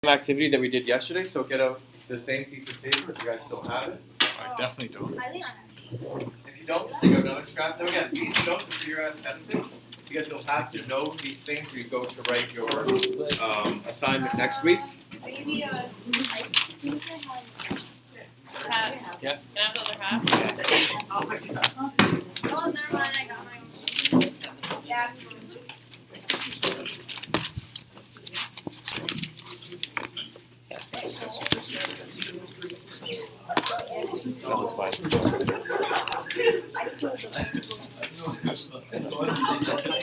activity that we did yesterday, so get out the same piece of paper if you guys still have it. I definitely don't. I think I have. If you don't, just take out another scrap. Now again, these notes are for your guys' benefit because you'll have to know these things when you go to write your assignment next week. Maybe I think I have. Half. Yeah. Can I have the other half? Oh, never mind. I got my own. Yeah. That looks fine.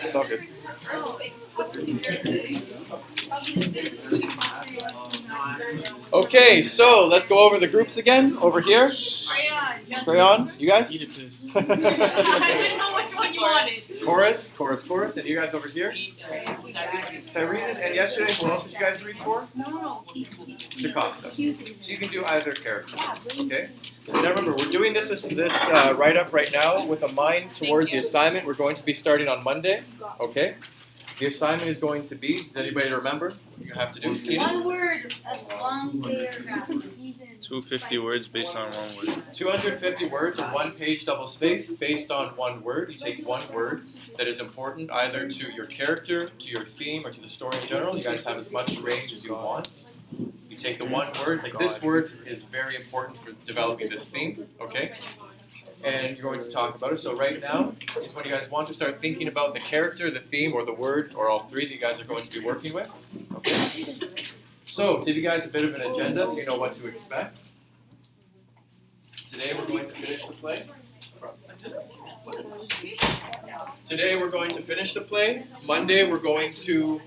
It's all good. Okay, so let's go over the groups again. Over here. Crayon, you guys? I didn't know which one you wanted. Chorus, and you guys over here? Cyrene, and yesterday, who else did you guys read for? No. Jocasta. So you can do either character, okay? Now remember, we're doing this write-up right now with a mind towards the assignment. We're going to be starting on Monday, okay? The assignment is going to be, does anybody remember what you have to do? One word, a long paragraph. 250 words based on one word. 250 words in one page double space based on one word. You take one word that is important either to your character, to your theme, or to the story in general. You guys have as much range as you want. You take the one word, like this word is very important for developing this theme, okay? And you're going to talk about it. So right now is when you guys want to start thinking about the character, the theme, or the word, or all three that you guys are going to be working with, okay? So, to give you guys a bit of an agenda so you know what to expect. Today we're going to finish the play. Monday we're going to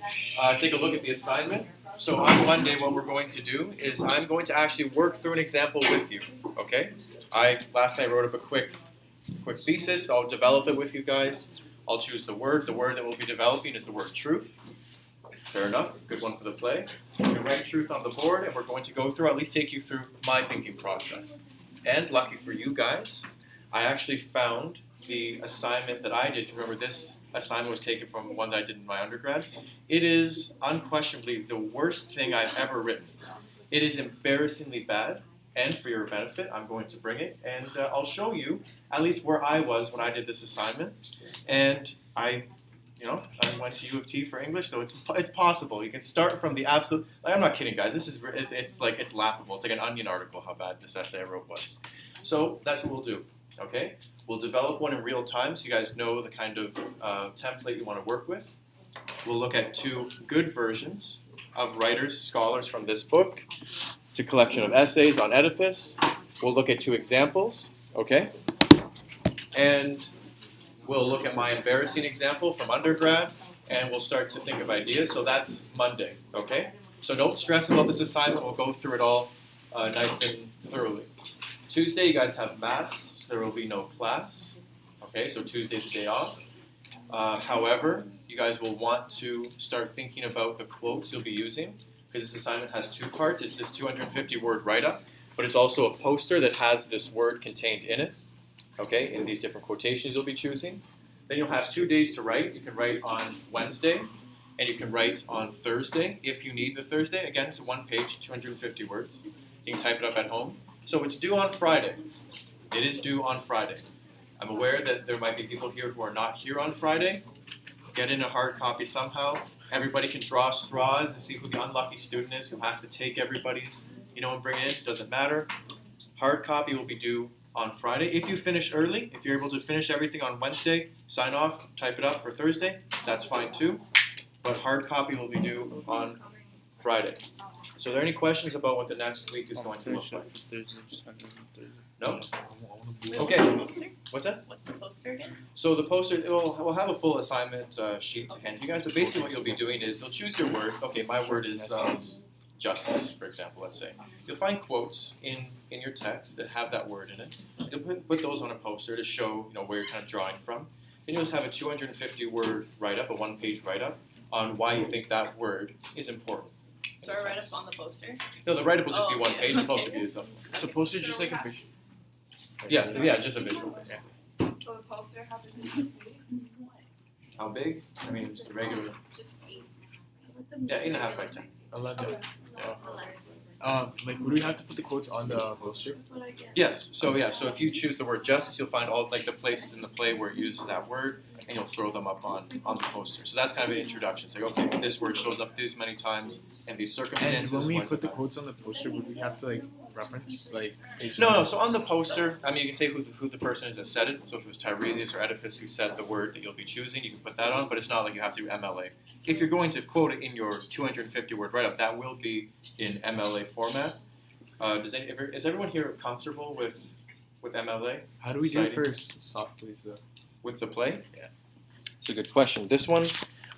take a look at the assignment. So on Monday what we're going to do is I'm going to actually work through an example with you, okay? Last night wrote up a quick thesis. I'll develop it with you guys. I'll choose the word. The word that we'll be developing is the word truth. Fair enough. Good one for the play. We can write truth on the board, and we're going to go through, at least take you through my thinking process. And lucky for you guys, I actually found the assignment that I did. Remember, this assignment was taken from one that I did in my undergrad. It is unquestionably the worst thing I've ever written. It is embarrassingly bad, and for your benefit, I'm going to bring it, and I'll show you at least where I was when I did this assignment. And I went to U of T for English, so it's possible. You can start from the absolute. Like, I'm not kidding, guys. This is it's laughable. It's like an Onion article how bad this essay I wrote was. So that's what we'll do. Okay, we'll develop one in real time, so you guys know the kind of template you want to work with. We'll look at two good versions of writers, scholars from this book. It's a collection of essays on Oedipus. We'll look at two examples. Okay, and we'll look at my embarrassing example from undergrad, and we'll start to think of ideas. So that's Monday, okay? So don't stress about this assignment. We'll go through it all nice and thoroughly. Tuesday, you guys have maths, so there will be no class. Okay, so Tuesday's a day off. However, you guys will want to start thinking about the quotes you'll be using, because this assignment has two parts. It's this 250-word write-up, but it's also a poster that has this word contained in it. Okay, in these different quotations you'll be choosing. Then you'll have 2 days to write. You can write on Wednesday, and you can write on Thursday if you need the Thursday. Again, it's a one page, 250 words. You can type it up at home. So it's due on Friday. It is due on Friday. I'm aware that there might be people here who are not here on Friday. Get in a hard copy somehow. Everybody can draw straws and see who the unlucky student is who has to take everybody's, and bring it in. Doesn't matter. Hard copy will be due on Friday. If you finish early, if you're able to finish everything on Wednesday, sign off, type it up for Thursday, that's fine too. But hard copy will be due on Friday. So are there any questions about what the next week is going to look like? No? Okay. What's that? What's the poster again? So the poster, we'll have a full assignment sheet to hand to you guys, but basically what you'll be doing is you'll choose your word. Okay, my word is justice, for example, let's say. You'll find quotes in your text that have that word in it. You'll put those on a poster to show where you're kind of drawing from. Then you'll just have a 250-word write-up, a one-page write-up, on why you think that word is important. So our write-up's on the poster? No, the write-up will just be one page. The poster will be itself. So poster is just like a visual. Yeah, just a visual. Yeah. So the poster happens. How big? I mean, just a regular. Just 8. Yeah, 8.5 by 10. 11. Okay. Like, would we have to put the quotes on the poster? Yes. So if you choose the word justice, you'll find all like the places in the play where it uses that word, and you'll throw them up on the poster. So that's kind of an introduction. It's like, okay, this word shows up this many times in these And circumstances. when we when's put it the bad? quotes on the poster, would we have to like reference like? page No. number? So on the poster, I mean, you can say who the person is that said it. So if it was Tiresias or Oedipus who said the word that you'll be choosing, you can put that on. But it's not like you have to do MLA. If you're going to quote it in your 250 word write up, that will be in MLA format. Is everyone here comfortable with MLA? How do we do it Citing? first? Softly, so. With the play? Yeah. It's a good question. This one,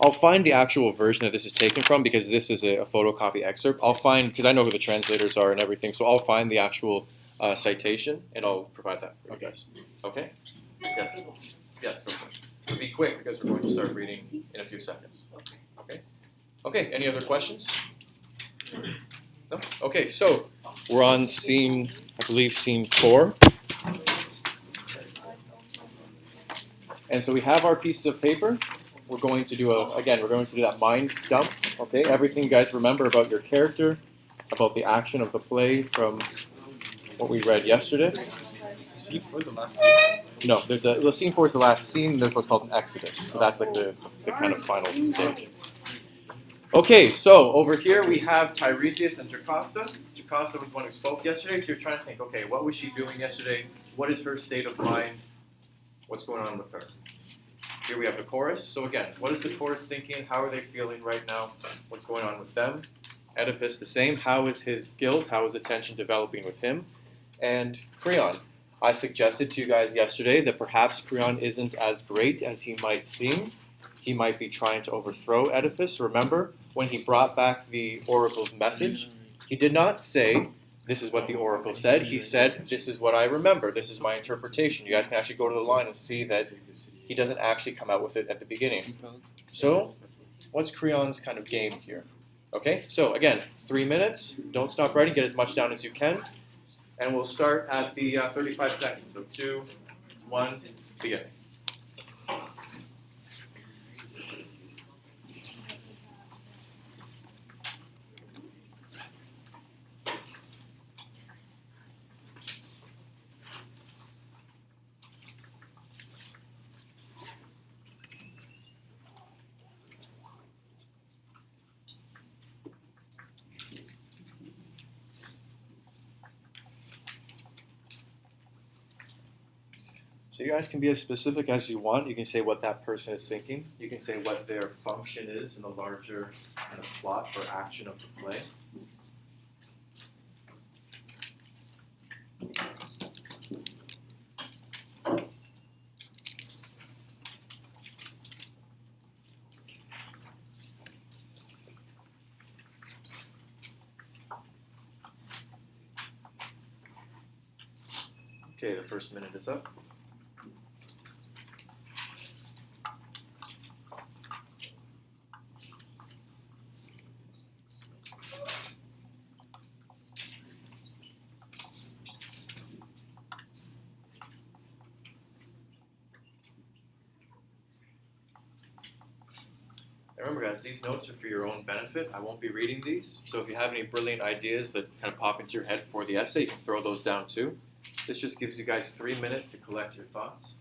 I'll find the actual version that this is taken from because this is a photocopy excerpt. I'll find, because I know who the translators are and everything, so I'll find the actual citation and I'll provide that for you guys. Okay? Yes. Yes, go for it. But be quick because we're going to start reading in a few seconds. Okay? Okay, any other questions? No? Okay, so we're on scene, I believe scene 4. And so we have our pieces of paper. We're going to do that mind dump. Okay, everything you guys remember about your character, about the action of the play from what we read yesterday. Scene for the last scene. No, the scene 4 is the last scene. There's what's called an exodus. So that's like the kind of final stage. Okay, so over here we have Tiresias and Jocasta. Jocasta was one who spoke yesterday, so you're trying to think, okay, what was she doing yesterday? What is her state of mind? What's going on with her? Here we have the chorus. So again, what is the chorus thinking? How are they feeling right now? What's going on with them? Oedipus the same. How is his guilt? How is attention developing with him? And Creon. I suggested to you guys yesterday that perhaps Creon isn't as great as he might seem. He might be trying to overthrow Oedipus. Remember, when he brought back the oracle's message, he did not say, this is what the oracle said. He said, this is what I remember. This is my interpretation. You guys can actually go to the line and see that he doesn't actually come out with it at the beginning. So, what's Creon's kind of game here? Okay, so again, 3 minutes. Don't stop writing. Get as much down as you can. And we'll start at the 35 seconds. So 2, 1, begin. So you guys can be as specific as you want. You can say what that person is thinking. You can say what their function is in the larger kind of plot or action of the play. Okay, the first minute is up. Remember guys, these notes are for your own benefit. I won't be reading these, so if you have any brilliant ideas that kind of pop into your head for the essay, you can throw those down too. This just gives you guys 3 minutes to collect your thoughts.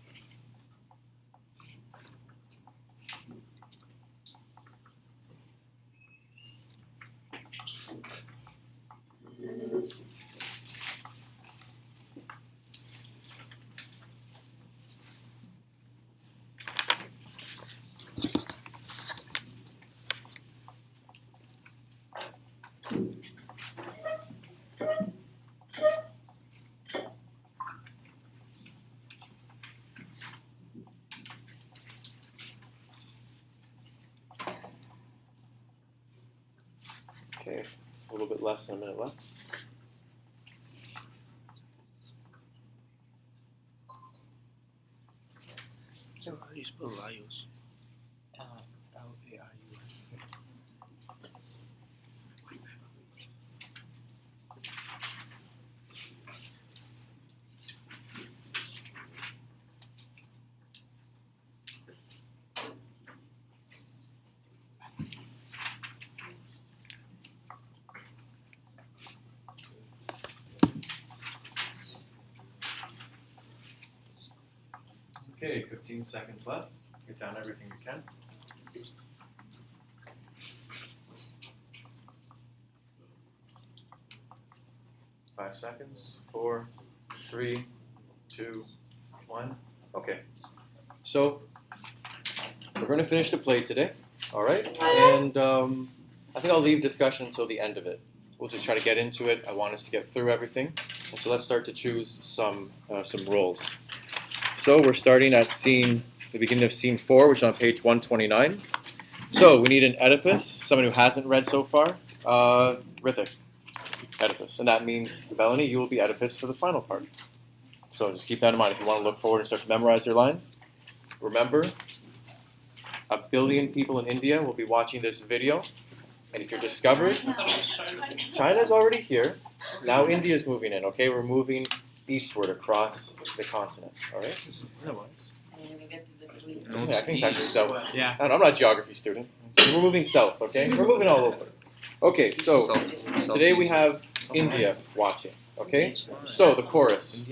Okay, a little bit less than a minute left. How do you spell Laios? Laius. Okay, 15 seconds left. Get down everything you can. Five seconds. 4, 3, 2, 1. Okay. So we're going to finish the play today. All right. And I think I'll leave discussion until the end of it. We'll just try to get into it. I want us to get through everything. And so let's start to choose some roles. So we're starting at the beginning of scene 4, which is on page 129. So we need an Oedipus, someone who hasn't read so far. Rithik, Oedipus. And that means, Melanie, you will be Oedipus for the final part. So just keep that in mind if you want to look forward and start to memorize your lines. Remember, 1 billion people in India will be watching this video. And if you're discovered, China's already here. Now India's moving in, okay? We're moving eastward across the continent, all right? Yeah, I think it's actually south. Yeah. I'm not a geography student. So we're moving south, okay? We're moving all over. Okay, so today we have India watching, okay? So the chorus.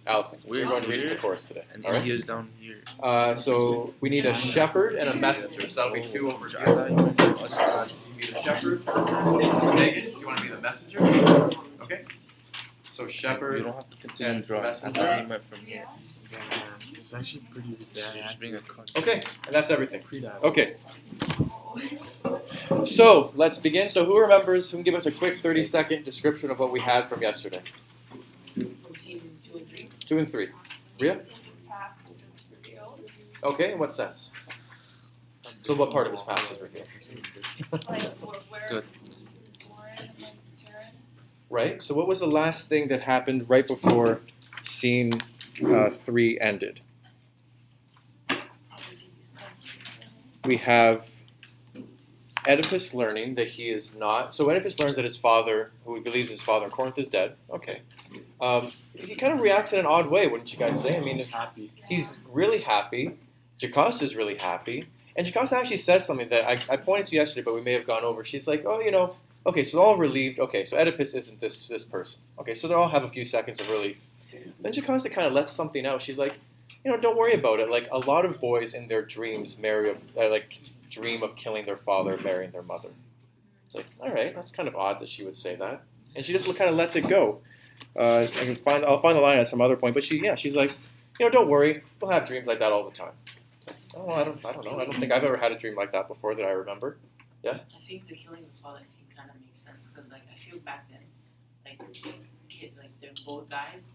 Allison, we're going to read the chorus today, And all right? India's down here. So we need a shepherd and a messenger, so that'll be 2 over I here. thought you meant for us to- You need a shepherd. Megan, you want to be the messenger? Okay. So You shepherd. don't have to continue and drawing. I messenger. thought you meant from here. It's actually pretty So you just bring a cut. Okay, and that's everything. pretty bad. Okay. So let's begin. So who remembers? Who can give us a quick 30-second description of what we had from yesterday? 2 and 3. Ria? Okay, in what sense? So what part of his past is revealed? Good. Right? So what was the last thing that happened right before scene 3 ended? We have Oedipus learning that he is not. So Oedipus learns that his father, who he believes his father in Corinth, is dead. Okay. He kind of reacts in an odd way, wouldn't you guys say? I mean, He's happy. he's really happy. Jacosta's really happy. And Jacosta actually says something that I pointed to yesterday, but we may have gone over. She's like, oh, okay, so they're all relieved. Okay, so Oedipus isn't this person. Okay, so they all have a few seconds of relief. Then Jacosta kind of lets something out. She's like, don't worry about it. Like, a lot of boys in their dreams dream of killing their father, marrying their mother. It's like, all right, that's kind of odd that she would say that. And she just kind of lets it go. I'll find the line at some other point, but she's like, don't worry, we'll have dreams like that all the time. Like, oh, I don't know. I don't think I've ever had a dream like that before that I remember. Yeah. I think the killing the father kind of makes sense because I feel back then, they're both guys.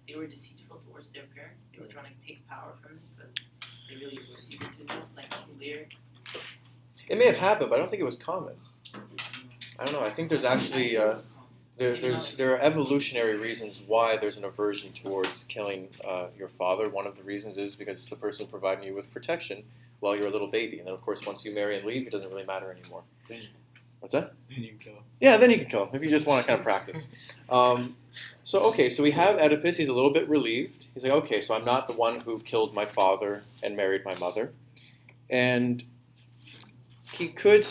They were deceitful towards their parents. They were trying to take power from them because they really were eager to them. Clear. It may have happened, but I don't think it was common. I don't know. I think there's actually there are evolutionary reasons why there's an aversion towards killing your father. One of the reasons is because it's the person providing you with protection while you're a little baby, and then of course once you marry and leave, it doesn't really matter anymore. What's that? Then you can kill him. Yeah, then you can kill him if you just want to kind of practice. So we have Oedipus. He's a little bit relieved. He's like, okay, so I'm not the one who killed my father and married my mother. And he could,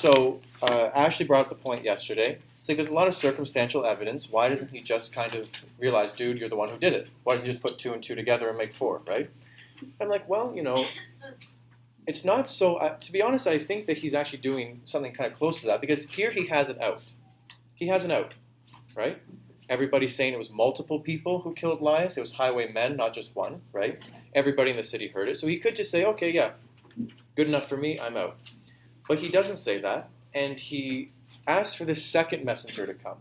Ashley brought up the point yesterday. It's like there's a lot of circumstantial evidence. Why doesn't he just kind of realize, dude, you're the one who did it? Why doesn't he just put 2 and 2 together and make 4, right? I'm like, well, it's not so, to be honest, I think that he's actually doing something kind of close to that because here he has an out. He has an out, right? Everybody's saying it was multiple people who killed Laius. It was highwaymen, not just one, right? Everybody in the city heard it. So he could just say, okay, yeah, good enough for me, I'm out. But he doesn't say that, and he asks for the second messenger to come,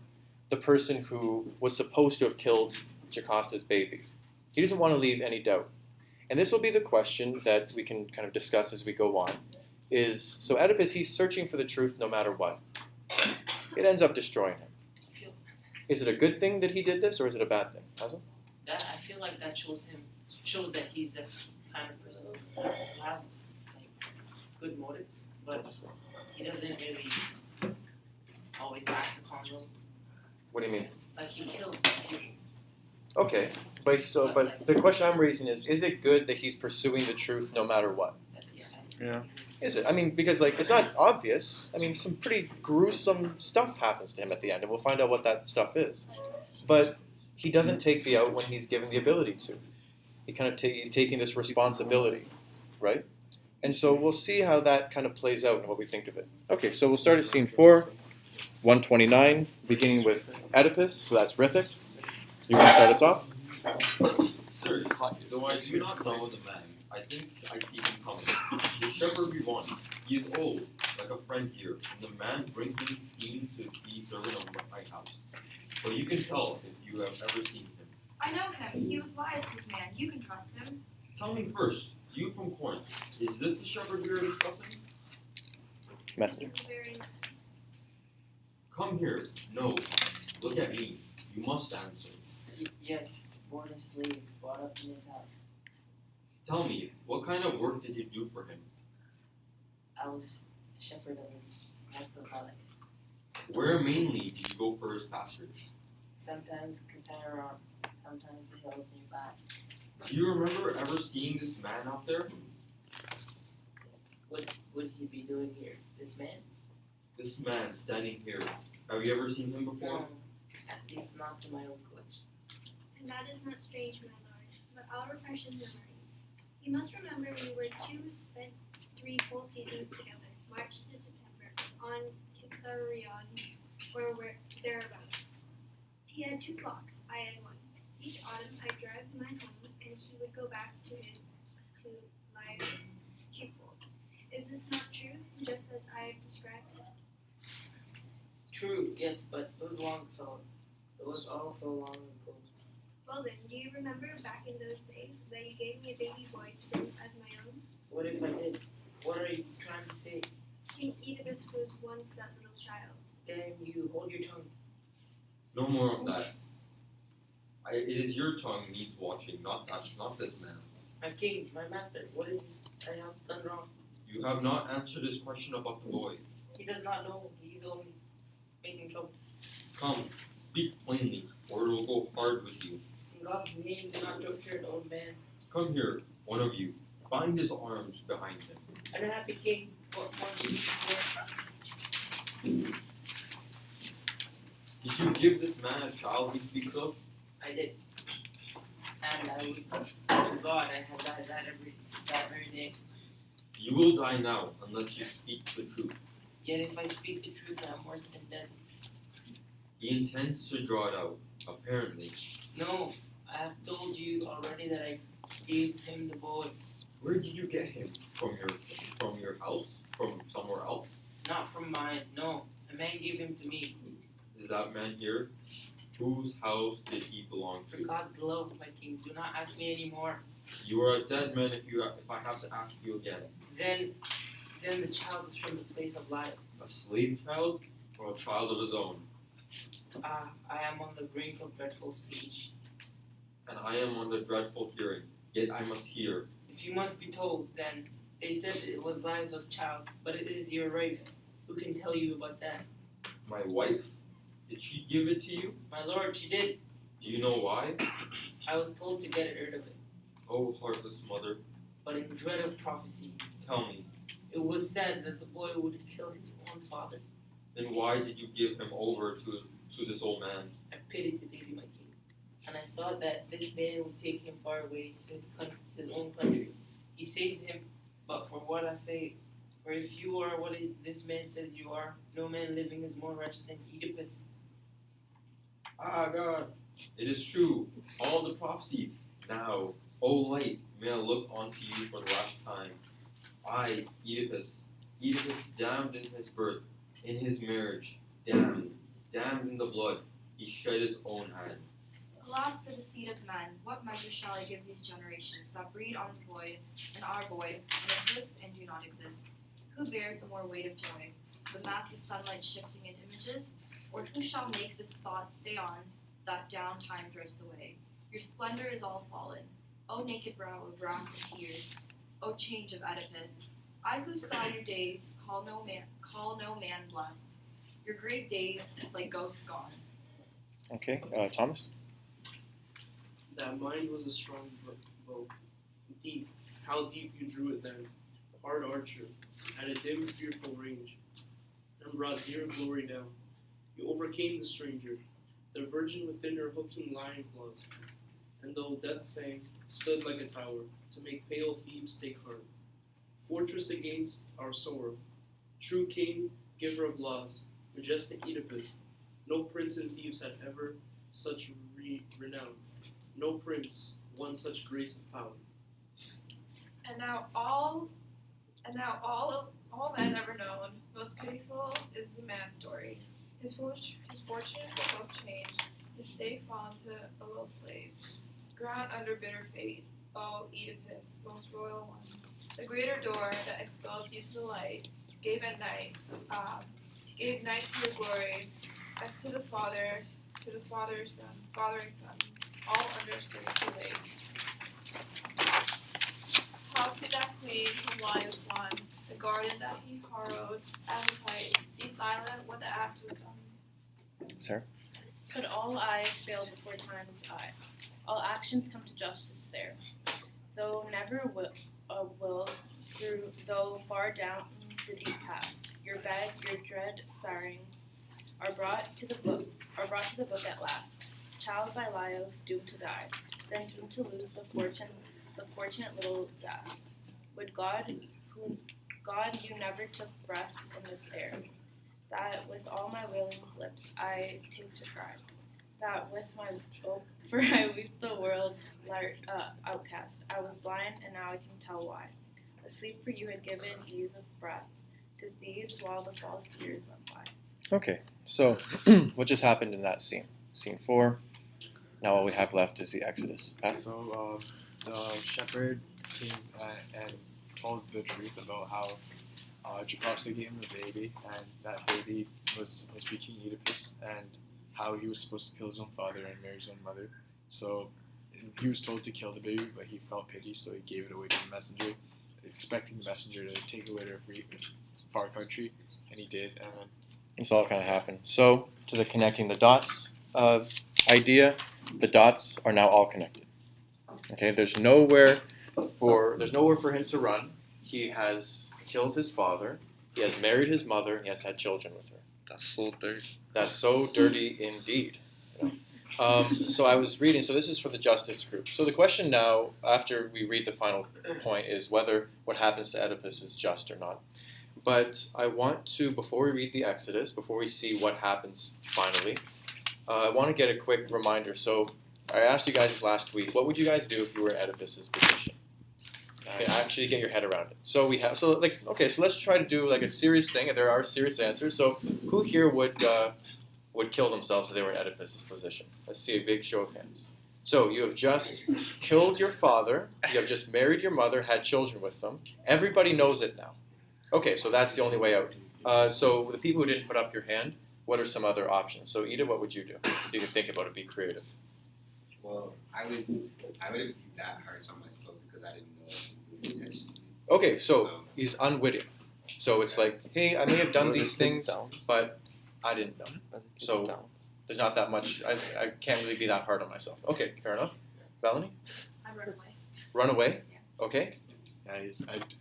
the person who was supposed to have killed Jacosta's baby. He doesn't want to leave any doubt. And this will be the question that we can kind of discuss as we go on. So Oedipus, he's searching for the truth no matter what. It ends up destroying him. Is it a good thing that he did this, or is it a bad thing? Hazel? I feel like that shows that he's a kind of person who has good motives, but he doesn't really always act upon those. What do you mean? He kills people. Okay, but the question I'm raising is it good that he's pursuing the truth no matter what? Yeah. Is it? I mean, because it's not obvious. I mean, some pretty gruesome stuff happens to him at the end, and we'll find out what that stuff is. But he doesn't take the out when he's given the ability to. he's taking this responsibility, right? And so we'll see how that kind of plays out and what we think of it. Okay, so we'll start at scene 4, 129, beginning with Oedipus. So that's Rithik. You want to start us off? Sirs, though I do not know the man, I think I see him coming. The shepherd we want. He is old, like a friend here, and the man bringing seems to be servant of my house. But you can tell if you have ever seen him. I know him. He was Laius' man. You can trust him. Tell me first, you from Corinth, is this the shepherd we are discussing? Messenger. Come here. No. Look at me. You must answer. Yes, born a slave, brought up in his house. Tell me, what kind of work did you do for him? I was a shepherd of his most of my life. Where mainly did you go for his pasturage? Sometimes Katara, sometimes the hills nearby. Do you remember ever seeing this man out there? What would he be doing here? This man? This man standing here. Have you ever seen him before? No, at least not to my own collection. And that is not strange, my lord, but I'll refresh his memory. You must remember we were two spent 3 full seasons together, March to September, on Kitharion, or thereabouts. He had 2 flocks, I had 1. Each autumn I drove mine home, and he would go back to Laius' sheepfold. Is this not true, just as I have described it? True, yes, but it was all so long ago. Well then, do you remember back in those days that you gave me a baby boy to bring as my own? What if I did? What are you trying to say? King Oedipus was once that little child. Damn you, hold your tongue. No more of that. It is your tongue needs watching, not this man's. My king, my master, what is it I have done wrong? You have not answered his question about the boy. He does not know, he's only making trouble. Come, speak plainly, or it will go hard with you. In God's name, do not torture an old man. Come here, one of you. Bind his arms behind him. Unhappy king, what more do you need for? Did you give this man a child he speaks of? I did. And I would, to God, I had died that very day. You will die now unless you speak the truth. Yet if I speak the truth, I am worse than dead. He intends to draw it out, apparently. No, I have told you already that I gave him the boy. Where did you get him? From your house? From somewhere else? Not from mine, no. A man gave him to me. Is that man here? Whose house did he belong For to? God's love, my king, do not ask me anymore. You are a dead man if I have to ask you again. Then the child is from the place of Laius. A slave child or a child of his own? I am on the brink of dreadful speech. And I am on the dreadful hearing, yet I must hear. If you must be told, then they said it was Laius' child, but it is your wife. Who can tell you about that? My wife? Did she give it to you? My lord, she did. Do you know why? I was told to get rid of it, Oh, heartless mother, but in dread of prophecies. tell me, It was said that the boy would kill his own father. then why did you give him over to this old man? I pitied the baby, my king, and I thought that this man would take him far away to his own country. He saved him, but for what I failed. For if you are what this man says you are, no man living is more wretched than Oedipus. Ah, God, it is true. All the prophecies. Now, O light, may I look onto you for the last time. I, Oedipus damned in his birth, in his marriage, damned in the blood, he shed his own hand. Alas for the seed of men, what measure shall I give these generations that breed on void and are void, and exist and do not exist? Who bears the more weight of joy, the massive sunlight shifting in images, or who shall make this thought stay on, that down time drifts away? Your splendor is all fallen, O naked brow of wrath and tears, O change of Oedipus. I who saw your days call no man blessed. Your great days like ghosts gone. Okay, Thomas? That mind was a strong bow. Deep, how deep you drew it then. Hard archer, at a dim, fearful range, and brought dear glory down. You overcame the stranger, the virgin within her hooking lion claws. and though death sang, stood like a tower, to make pale Thebes take heart. Fortress against our sorrow, true king, giver of laws, majestic Oedipus. No prince in Thebes had ever such renown. No prince won such grace of power. And now all men ever known, most pitiful is the man's story. His fortunes are both changed, his stay fallen to below slaves, ground under bitter fate. O Oedipus, most royal one, the greater door that expelled you to the light, gave at night, gave night to your glory, as to the fathering son, all understood too late. How could that queen whom Laius won, the garden that he harrowed at his height, be silent when the act was done? Sarah? Could all eyes fail before time's eye? All actions come to justice there. Though never willed, though far down the deep past, your bed, your dread sirens are brought to the book at last. Child by Laios, doomed to die, then doomed to lose the fortunate little death. Would God, you never took breath in this air, that with all my wailing's lips I take to cry, that with my for I weep the world outcast. I was blind, and now I can tell why. Asleep for you had given ease of breath to Thebes while the false years went by. Okay, so what just happened in that scene? Scene 4. Now all we have left is the Exodus. So the shepherd came and told the truth about how Jocasta gave him a baby, and that baby was speaking Oedipus, and how he was supposed to kill his own father and marry his own mother. So he was told to kill the baby, but he felt pity, so he gave it away to the messenger, expecting the messenger to take it away to a far country, and he did, and then This all kind of happened. So, to the connecting the dots idea, the dots are now all connected. Okay, there's nowhere for him to run. He has killed his father. He has married his mother. And he has had children with her. That's so dirty. That's so dirty indeed. You know? So I was reading. So this is for the justice group. So the question now, after we read the final point, is whether what happens to Oedipus is just or not. But I want to, before we read the Exodus, before we see what happens finally, I want to get a quick reminder. So I asked you guys last week, what would you guys do if you were in Oedipus's position? You can actually get your head around it. So so let's try to do like a serious thing, and there are serious answers. So who here would kill themselves if they were in Oedipus's position? Let's see a big show of hands. So you have just killed your father, you have just married your mother, had children with them. Everybody knows it now. Okay, so that's the only way out. So the people who didn't put up your hand, what are some other options? So Ida, what would you do? If you can think about it, be creative. Well, I wouldn't be that harsh on myself because I didn't know intentionally. Okay, so he's unwitting. So it's like, hey, I may have done these things, but I didn't know. So there's not that much. I can't really be that hard on myself. Okay, fair enough. Melanie? I run away. Run away? Yeah. Okay.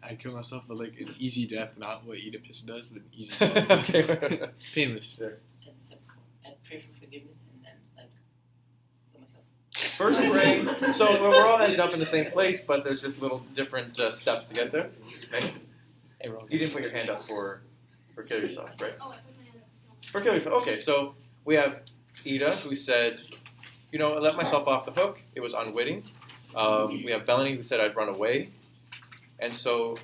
I kill myself, but like an easy death, not what Oedipus does, but an easy death. Okay. Painless. I'd pray for forgiveness and then kill myself. First pray. So we're all ended up in the same place, but there's just little different steps to get there. Okay. Hey, you didn't put your hand up for kill yourself, right? Oh, I put my hand up. For kill yourself. Okay, so we have Ida who said, I let myself off the hook. It was unwitting. We have Melanie who said I'd run away. And so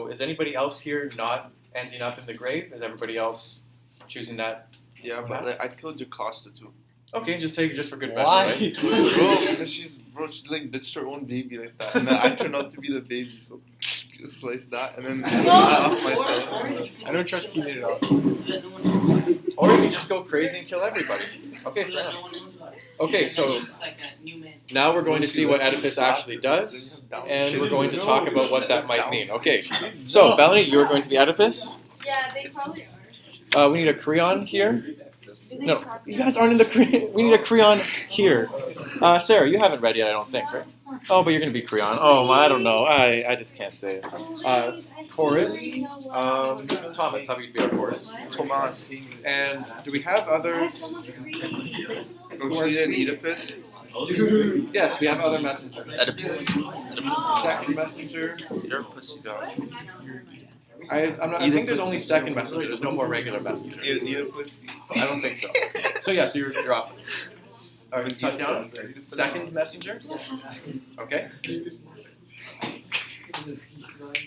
is anybody else here not ending up in the grave? Is everybody else choosing that? Yeah, but like, I'd kill Jocasta too. Okay, just take it just for good measure, Why? right? Bro, because she's like ditched her own baby like that, and then I turned out to be the baby, so just slice that, and then I off myself. I don't trust you at all. Or you can just go crazy and kill everybody. Okay, fair enough. Okay, so now we're going to see what Oedipus actually does, and we're going to talk about what that might mean. Okay, so Melanie, you're going to be Oedipus. Yeah, they probably We need a crayon here. No, you guys aren't in the crayon. We need a crayon here. Sarah, you haven't read yet, I don't think, right? Oh, but you're going to be crayon. Oh, I don't know. I just can't say it. Chorus. Thomas, how about you be our chorus? Tomas. And do we have others? Don't you need an Oedipus? Yes, we have other messengers. Oedipus. Second messenger. Oedipus, you got it. I think there's only second messenger. There's no more regular messenger. Oedipus. I don't think so. So yes, you're off. All right, Tatiana, second messenger. Okay.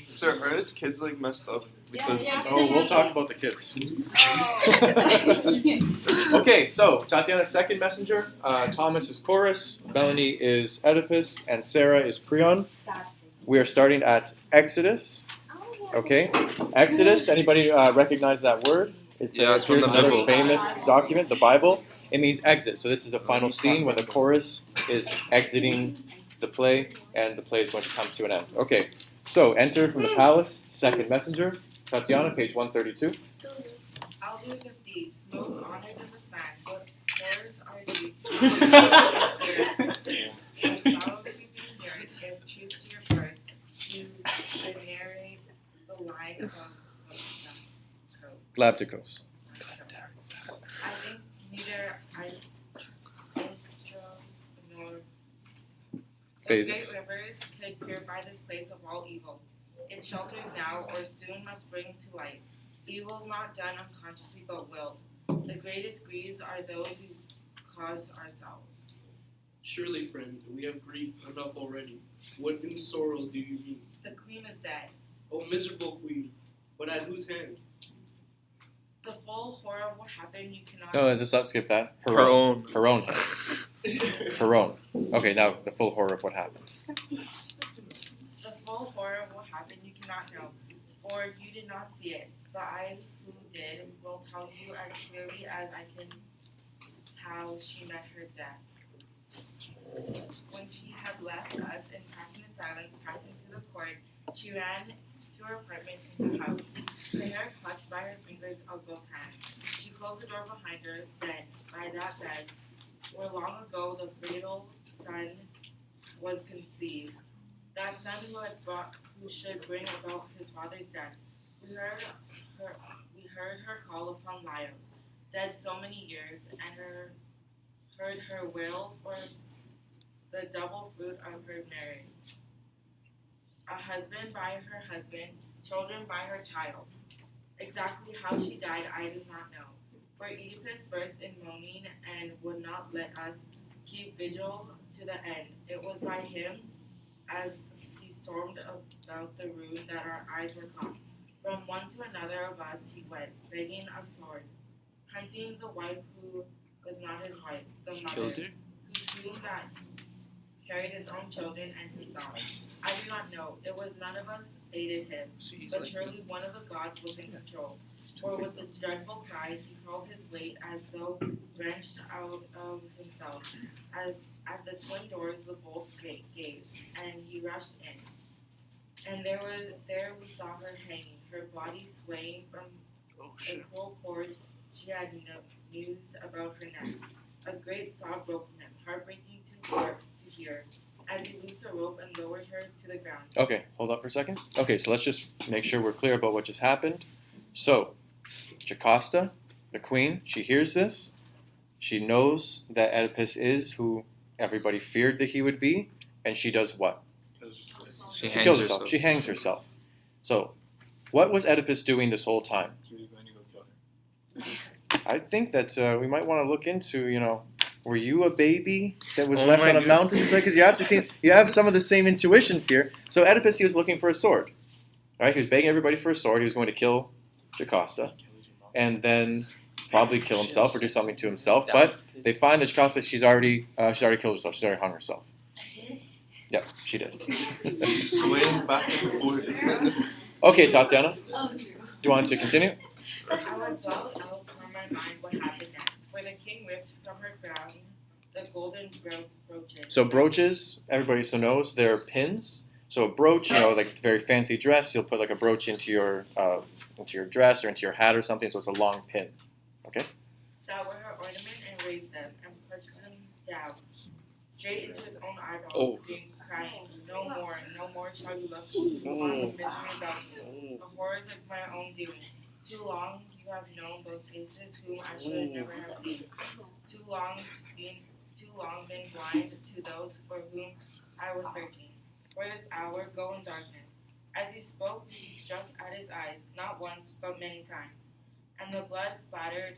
Sir, are his kids like messed up? Because Oh, we'll talk about the kids. Okay, so Tatiana's second messenger. Thomas is Chorus. Melanie is Oedipus, and Sarah is Creon. We are starting at Exodus. Okay, Exodus. Anybody recognize that word? Yeah, it's from Here's the another Bible. famous document, the Bible. It means exit. So this is the final scene when the chorus is exiting the play, and the play is going to come to an end. Okay, so enter from the palace. Second messenger. Tatiana, page 132. Elders of deeds, most honored in the stand, but yours are deeds. For sorrow to be heard, if true to your birth, you should narrate the line above the code. Glabdikos. I think neither Istros nor the Phases. great rivers could purify this place of all evil. It shelters now, or soon must bring to light. Evil not done unconsciously but willed. The greatest griefs are those we cause ourselves. Surely, friend, we have grief enough already. What new sorrow do you mean? The queen is dead. Oh, miserable queen, but at whose hand? The full horror of what happened, you cannot. No, just let's skip that. Her own. Her own. Her own. Okay, now the full horror of what happened. The full horror of what happened, you cannot know, for you did not see it. But I, who did, will tell you as clearly as I can how she met her death. When she had left us in passionate silence, passing through the court, she ran to her apartment in the house, her hair clutched by her fingers of both hands. She closed the door behind her. Then, by that bed, where long ago the fatal son was conceived, that son who should bring about his father's death. We heard her call upon Laios, dead so many years, and heard her wail for the double fruit of her marriage. A husband by her husband, children by her child. Exactly how she died, I do not know. For Oedipus burst in moaning and would not let us keep vigil to the end. It was by him, as he stormed about the room, that our eyes were caught. From one to another of us he went, begging a sword, hunting the wife who was not his wife, the mother, whose womb that carried his own children and himself. I do not know. It was none of us aided him, but surely one of the gods was in control. For with a dreadful cry he hurled his weight as though wrenched out of himself. As at the twin doors the bolts gave, and he rushed in. And there we saw her hanging, her body swaying from a cruel cord she had noosed about her neck. A great sob broke from him, heartbreaking to hear, as he loosed the rope and lowered her to the ground. Okay, hold up for a second. Okay, so let's just make sure we're clear about what just happened. So, Jocasta, the queen, she hears this. She knows that Oedipus is who everybody feared that he would be, and she does what? She She kills hangs herself. herself. She hangs herself. So, what was Oedipus doing this whole time? He was going to go kill her. I think that we might want to look into, were you a baby that was Oh left my on a goodness. mountain? Because you have some of the same intuitions here. So Oedipus, he was looking for a sword. Right? He was begging everybody for a sword. He was going to kill Jocasta, and then probably kill himself or do something to himself. But they find that Jocasta, she's already killed herself. She's already hung herself. Yep, she did. She's swaying back and forth. Okay, Tatiana, do you want to continue? I would dwell out from my mind what happened next, for the king ripped from her crown the golden brooches. So brooches, everybody so knows, they're pins. So a brooch, like a very fancy dress, you'll put like a brooch into your dress or into your hat or something. So it's a long pin. Okay. That were her ornament, and raised them and pushed them down straight into his own eyeballs, Oh. screamed, crying, no more shall you look upon the misery about you, the horrors of my own doing. Too long you have known those faces whom I should never have seen. Too long too long been blind to those for whom I was searching. For this hour, go in darkness. As he spoke, he struck at his eyes, not once, but many times. And the blood spattered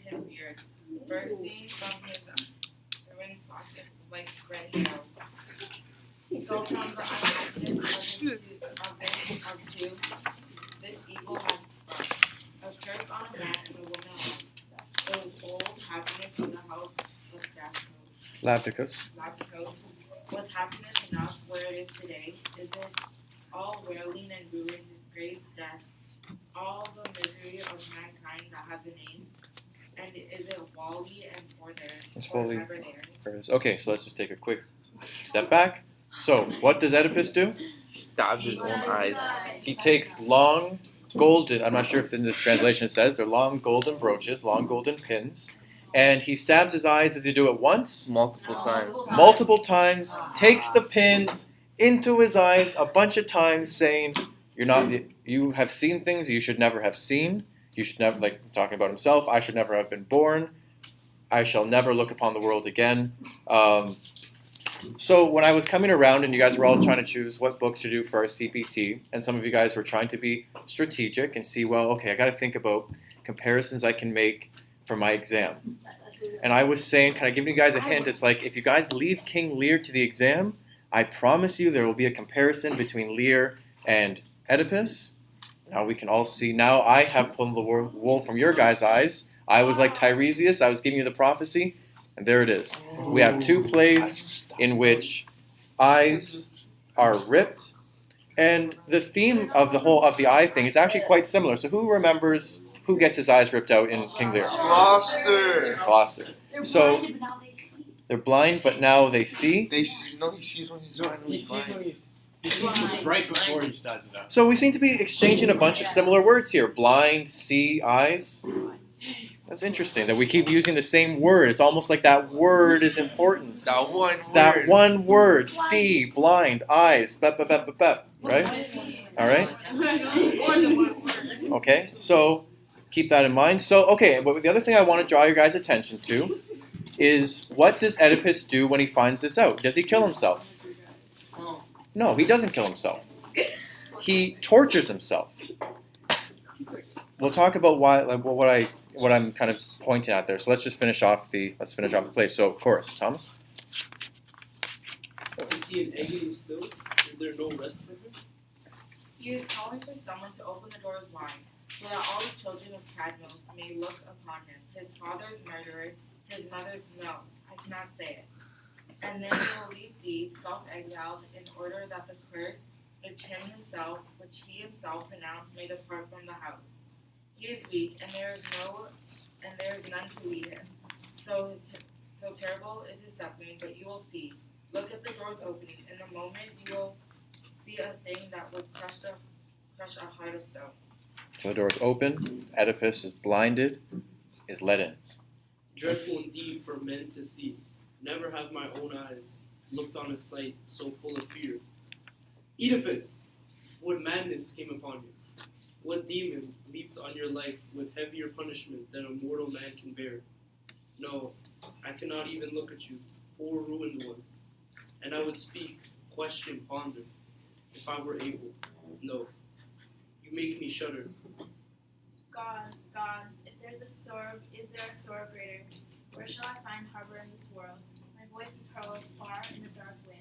his beard, bursting from his ruined sockets like red hail. So from the unhappiness of two, this evil has brought a curse on a man and a woman alone. It was old happiness in the house of Labdicus. Lapicos. Was happiness enough where it is today? Is it all wailing and ruin, disgrace, death, all the misery of mankind that has a name? And is it Wally and for there, It's or Wally. never theirs? There it is. Okay, so let's just take a quick step back. So, what does Oedipus do? He stabs his own eyes. He takes long golden, I'm not sure if in this translation it says, they're long golden brooches, long golden pins, and he stabs his eyes. Does he do it once? Multiple times. Multiple times, takes the pins into his eyes a bunch of times, saying, you have seen things you should never have seen. You should never, like talking about himself, I should never have been born. I shall never look upon the world again. So when I was coming around and you guys were all trying to choose what book to do for our CPT, and some of you guys were trying to be strategic and see, well, okay, I got to think about comparisons I can make for my exam. And I was saying, kind of giving you guys a hint, it's like if you guys leave King Lear to the exam, I promise you there will be a comparison between Lear and Oedipus. Now we can all see, now I have pulled the wool from your guys' eyes. I was like Tiresias, I was giving you the prophecy, and there it is. We have two plays in which eyes are ripped, and the theme of the eye thing is actually quite similar. So who remembers who gets his eyes ripped out in King Lear? Gloucester. So they're blind, but now they see. They see. No, he sees when he's blind. He sees right before he starts it up. So we seem to be exchanging a bunch of similar words here. Blind, see, eyes. That's interesting that we keep using the same word. It's almost like that word is important. That one word. That one word. See, blind, eyes, bep, bep, bep, bep, bep. Right? All right? Okay, so keep that in mind. So, okay, but the other thing I want to draw your guys' attention to is what does Oedipus do when he finds this out? Does he kill himself? No, he doesn't kill himself. He tortures himself. We'll talk about why, like, what I'm kind of pointing at there. So let's finish off the play. So chorus, Thomas. Is he an egg in the still? Is there no rest for him? He is calling for someone to open the doors wide, so that all the children of Cadmos may look upon him. His father's murderer, his mother's no, I cannot say it. And then he will leave thee self-exiled in order that the curse which he himself pronounced may depart from the house. He is weak, and there is none to lead him. So terrible is his suffering, but you will see. Look at the doors opening. In a moment you will see a thing that would crush a heart of stone. So the doors open. Oedipus is blinded, is let in. Dreadful indeed for men to see. Never have my own eyes looked on a sight so full of fear. Oedipus, what madness came upon you? What demon leaped on your life with heavier punishment than a mortal man can bear? No, I cannot even look at you, poor ruined one. And I would speak, question, ponder, if I were able. No, you make me shudder. God, if is there a sorrow greater? Where shall I find harbor in this world? My voice is hurled far in the dark wind.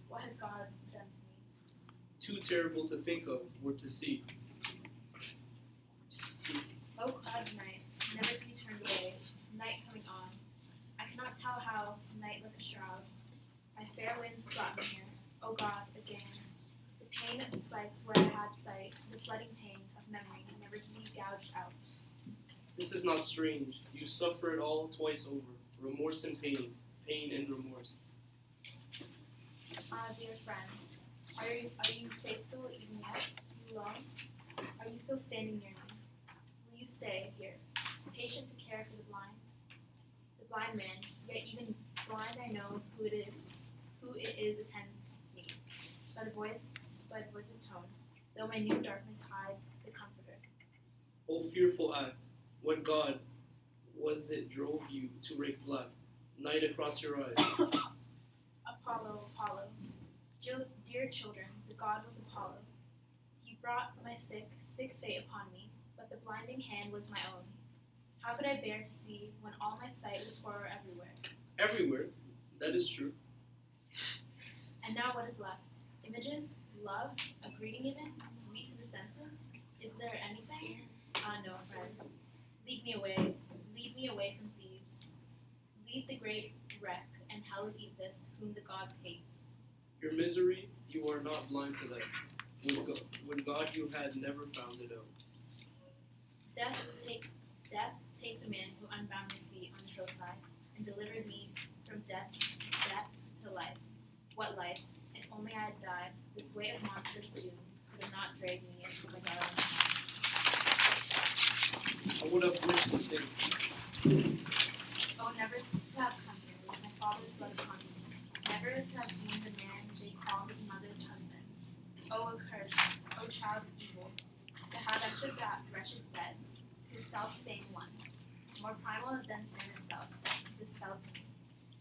What has God done to me? Too terrible to think of or to see. O cloud of night, never to be turned away, night coming on. I cannot tell how, night like a shroud. My fair winds brought me here. O God, again. The pain of the spikes where I had sight, the flooding pain of memory, never to be gouged out. This is not strange. You suffer it all twice over. Remorse and pain. Pain and remorse. Ah, dear friend, are you faithful even yet? You long? Are you still standing near me? Will you stay here, patient to care for the blind? The blind man, yet even blind I know who it is attends me. By the voice's tone, though my new darkness hide the comforter. O fearful act, what God was it drove you to wreak blood? Night across your eyes. Apollo, Apollo. Dear children, the god was Apollo. He brought my sick fate upon me, but the blinding hand was my own. How could I bear to see when all my sight was horror everywhere? Everywhere. That is true. And now what is left? Images? Love? A greeting even? Sweet to the senses? Is there anything? Ah, no, friends. Lead me away from Thebes. Lead the great wreck and hell of Oedipus, whom the gods hate. Your misery, you are not blind to that. When God you had never found it out. Death, take the man who unbound my feet on the hillside and delivered me from death to life. What life? If only I had died, this weight of monstrous doom could have not dragged me into my darling house. I would have wished the same. Oh, never to have come here with my father's blood upon me. Never to have seen the man they call his mother's husband. Oh, a curse. Oh, child of evil. To have entered that wretched bed, the self-same one, more primal than sin itself. This fell to me.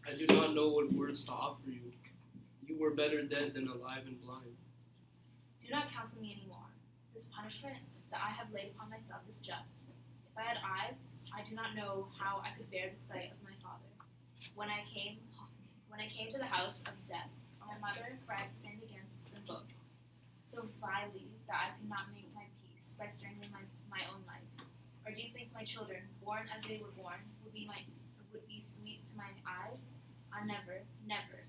I do not know what words to offer you. You were better dead than alive and blind. Do not counsel me any more. This punishment that I have laid upon myself is just. If I had eyes, I do not know how I could bear the sight of my father. When I came to the house of death, my mother, for I have sinned against the book, so vilely that I could not make my peace by strangling my own life. Or do you think my children, born as they were born, would be sweet to my eyes? Ah, never, never.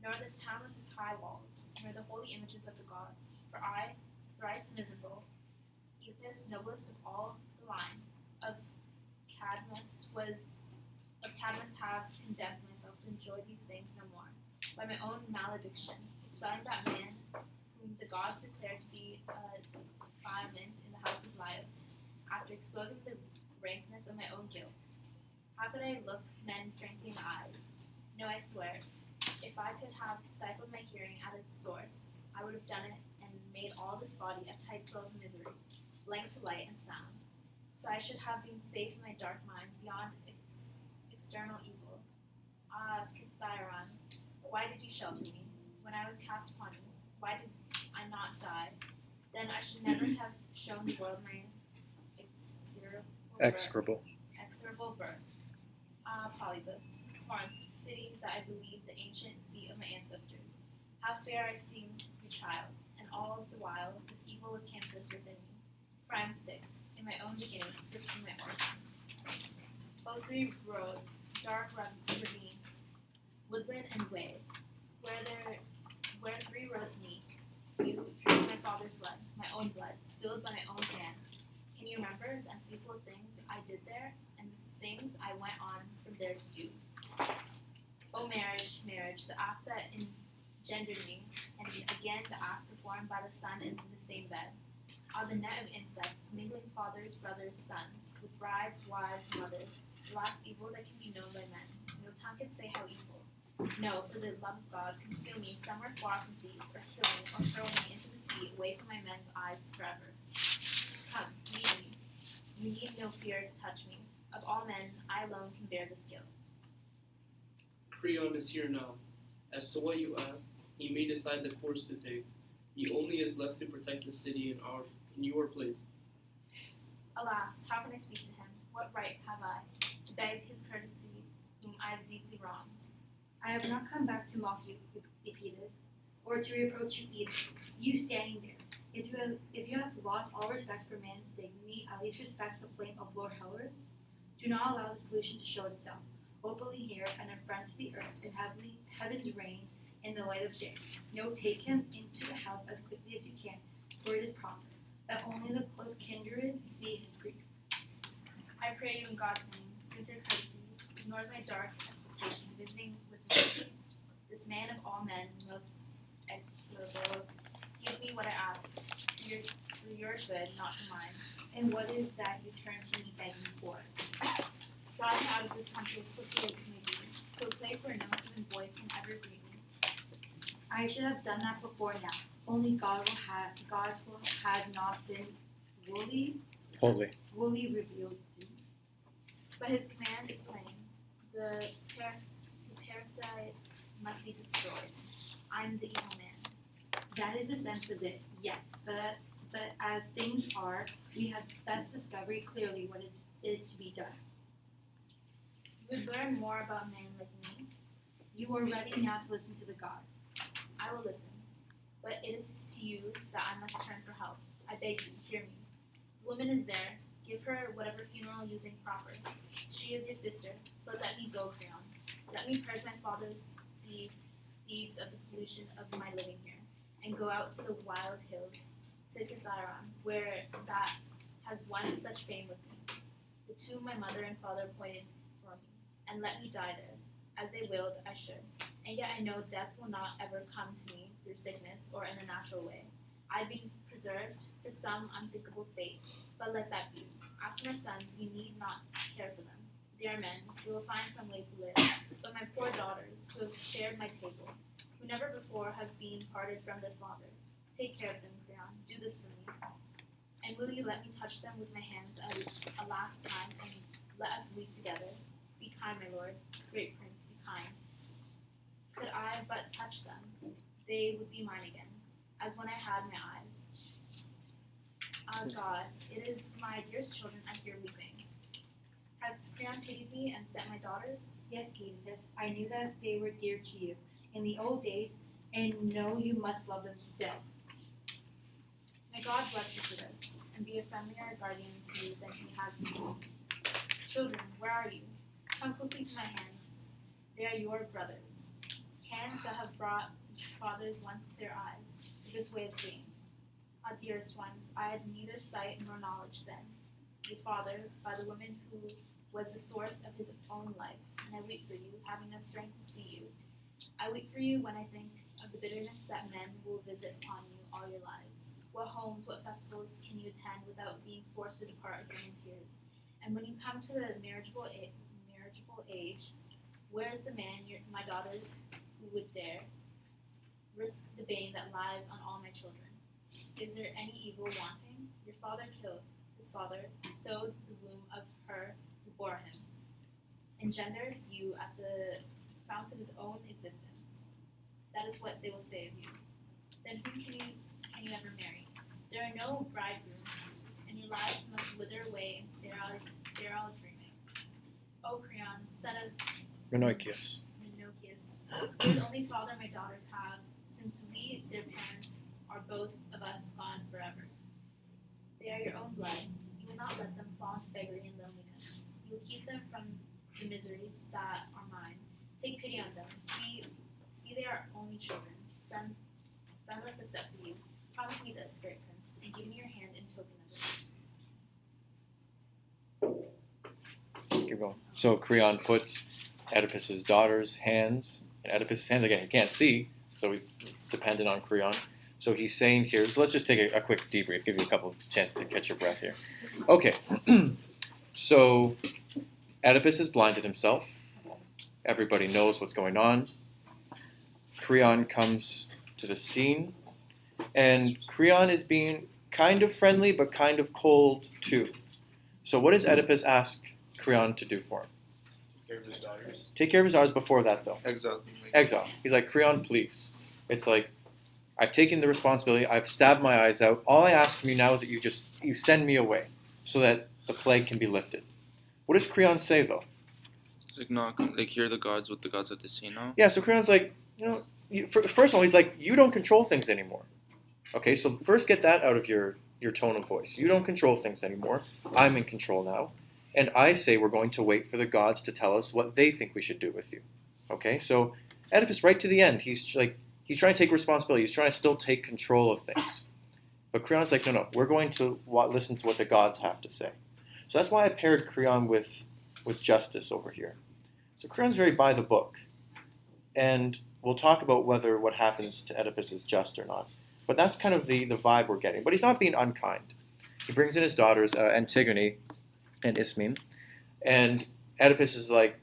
Nor this town with its high walls, nor the holy images of the gods. For I, thrice miserable, Oedipus, noblest of all the line of Cadmus, have condemned myself to enjoy these things no more. By my own malediction, expelling that man whom the gods declared to be a defilement in the house of Laios, after exposing the rankness of my own guilt. How could I look men frankly in the eyes? No, I swear it. If I could have stifled my hearing at its source, I would have done it and made all this body a tight cell of misery, blank to light and sound. So I should have been safe in my dark mind beyond external evil. Ah, Thyron, why did you shelter me? When I was cast upon you, why did I not die? Then I should never have shown the world my execrable birth. Ah, Polybus, Corinth, city that I believe the ancient seat of my ancestors. How fair I seemed, your child, and all the while this evil was cancerous within me. For I am sick, in my own beginning, sick in my origin. Both three roads, dark ravine, woodland and way, where three roads meet, you drew my father's blood, my own blood, spilled by my own hand. Can you remember the unspeakable things I did there, and the things I went on from there to do? O marriage, marriage, the act that engendered me, and again the act performed by the son in the same bed. Ah, the net of incest, mingling fathers, brothers, sons, with brides, wives, mothers, the last evil that can be known by men. No tongue can say how evil. No, for the love of God, conceal me somewhere far from these, or kill me, or throw me into the sea, away from my men's eyes forever. Come, lead me. You need no fear to touch me. Of all men, I alone can bear this guilt. Creon is here now. As to what you ask, he may decide the course to take. He only is left to protect the city in your place. Alas, how can I speak to him? What right have I to beg his courtesy, whom I have deeply wronged? I have not come back to mock you, Oedipus, or to reproach you either. You standing there. If you have lost all respect for man's dignity, at least respect the flame of Lord Heller's. Do not allow this pollution to show itself openly here and in front to the earth, and heaven's reign in the light of day. No, take him into the house as quickly as you can, for it is proper that only the close kindred see his grief. I pray you in God's name, since your courtesy ignores my dark expectation, visiting with me. This man of all men, most execrable, give me what I ask, for your good, not for mine. And what is that you turn to me begging for? Drive me out of this country as quickly as may be, to a place where no human voice can ever greet me. I should have done that before now. Only God's will have not been wholly revealed. But his command is plain. The parasite must be destroyed. I'm the evil man. That is the sense of it, yes. But as things are, we have best discovered clearly what is to be done. You would learn more about men like me. You are ready now to listen to the gods. I will listen. But it is to you that I must turn for help. I beg you, hear me. The woman is there. Give her whatever funeral you think proper. She is your sister, but let me go, Creon. Let me purge my father's thieves of the pollution of my living here, and go out to the wild hills, to Thyself, where that has won such fame with me. The tomb my mother and father appointed for me, and let me die there. As they willed, I should. And yet I know death will not ever come to me through sickness or in a natural way. I've been preserved for some unthinkable fate, but let that be. As for my sons, you need not care for them. They are men, who will find some way to live. But my poor daughters, who have shared my table, who never before have been parted from their father, take care of them, Creon. Do this for me. And will you let me touch them with my hands a last time, and let us weep together? Be kind, my lord, great prince, be kind. Could I but touch them, they would be mine again, as when I had my eyes. Ah, God, it is my dearest children I hear weeping. Has Creon pitied me and sent my daughters? Yes, Oedipus, I knew that they were dear to you in the old days, and know you must love them still. May God bless you for this, and be a friendlier guardian to you than he has been to me. Children, where are you? Come quickly to my hands. They are your brothers. Hands that have brought fathers once clear eyes to this way of seeing. Ah, dearest ones, I had neither sight nor knowledge then. Your father, by the woman who was the source of his own life, and I weep for you, having no strength to see you. I weep for you when I think of the bitterness that men will visit upon you all your lives. What homes, what festivals can you attend without being forced to depart again in tears? And when you come to the marriageable age, where is the man, my daughters, who would dare risk the bane that lies on all my children? Is there any evil wanting? Your father killed his father, sowed the womb of her who bore him, engendered you at the fount of his own existence. That is what they will say of you. Then whom can you ever marry? There are no bridegrooms, and your lives must wither away in sterile dreaming. O Creon, son of Menoikeus. You're the only father my daughters have, since we, their parents, are both of us gone forever. They are your own blood. You will not let them fall into beggary and loneliness. You will keep them from the miseries that are mine. Take pity on them. See they are only children, friendless except for you. Promise me this, great prince, and give me your hand in token of it. Keep going. So Creon puts Oedipus's daughter's hands in Oedipus' hands. Again, he can't see, so he's dependent on Creon. So he's saying here, so let's just take a quick debrief, give you a couple of chances to catch your breath here. Okay, so Oedipus has blinded himself. Everybody knows what's going on. Creon comes to the scene, and Creon is being kind of friendly, but kind of cold too. So what does Oedipus ask Creon to do for him? Take care of his daughters. Take care of his daughters before that, though. Exile. Exile. He's like, Creon, please. It's like, I've taken the responsibility. I've stabbed my eyes out. All I ask from you now is that you send me away so that the plague can be lifted. What does Creon say, though? Like hear the gods, what the gods have to say now. Yeah, so Creon's like, first of all, he's like, you don't control things anymore. Okay, so first get that out of your tone of voice. You don't control things anymore. I'm in control now. And I say we're going to wait for the gods to tell us what they think we should do with you. Okay, so Oedipus, right to the end, he's trying to take responsibility. He's trying to still take control of things. But Creon's like, no, we're going to listen to what the gods have to say. So that's why I paired Creon with Justice over here. So Creon's very by the book. And we'll talk about whether what happens to Oedipus is just or not. But that's kind of the vibe we're getting. But he's not being unkind. He brings in his daughters, Antigone and Ismene. And Oedipus is like,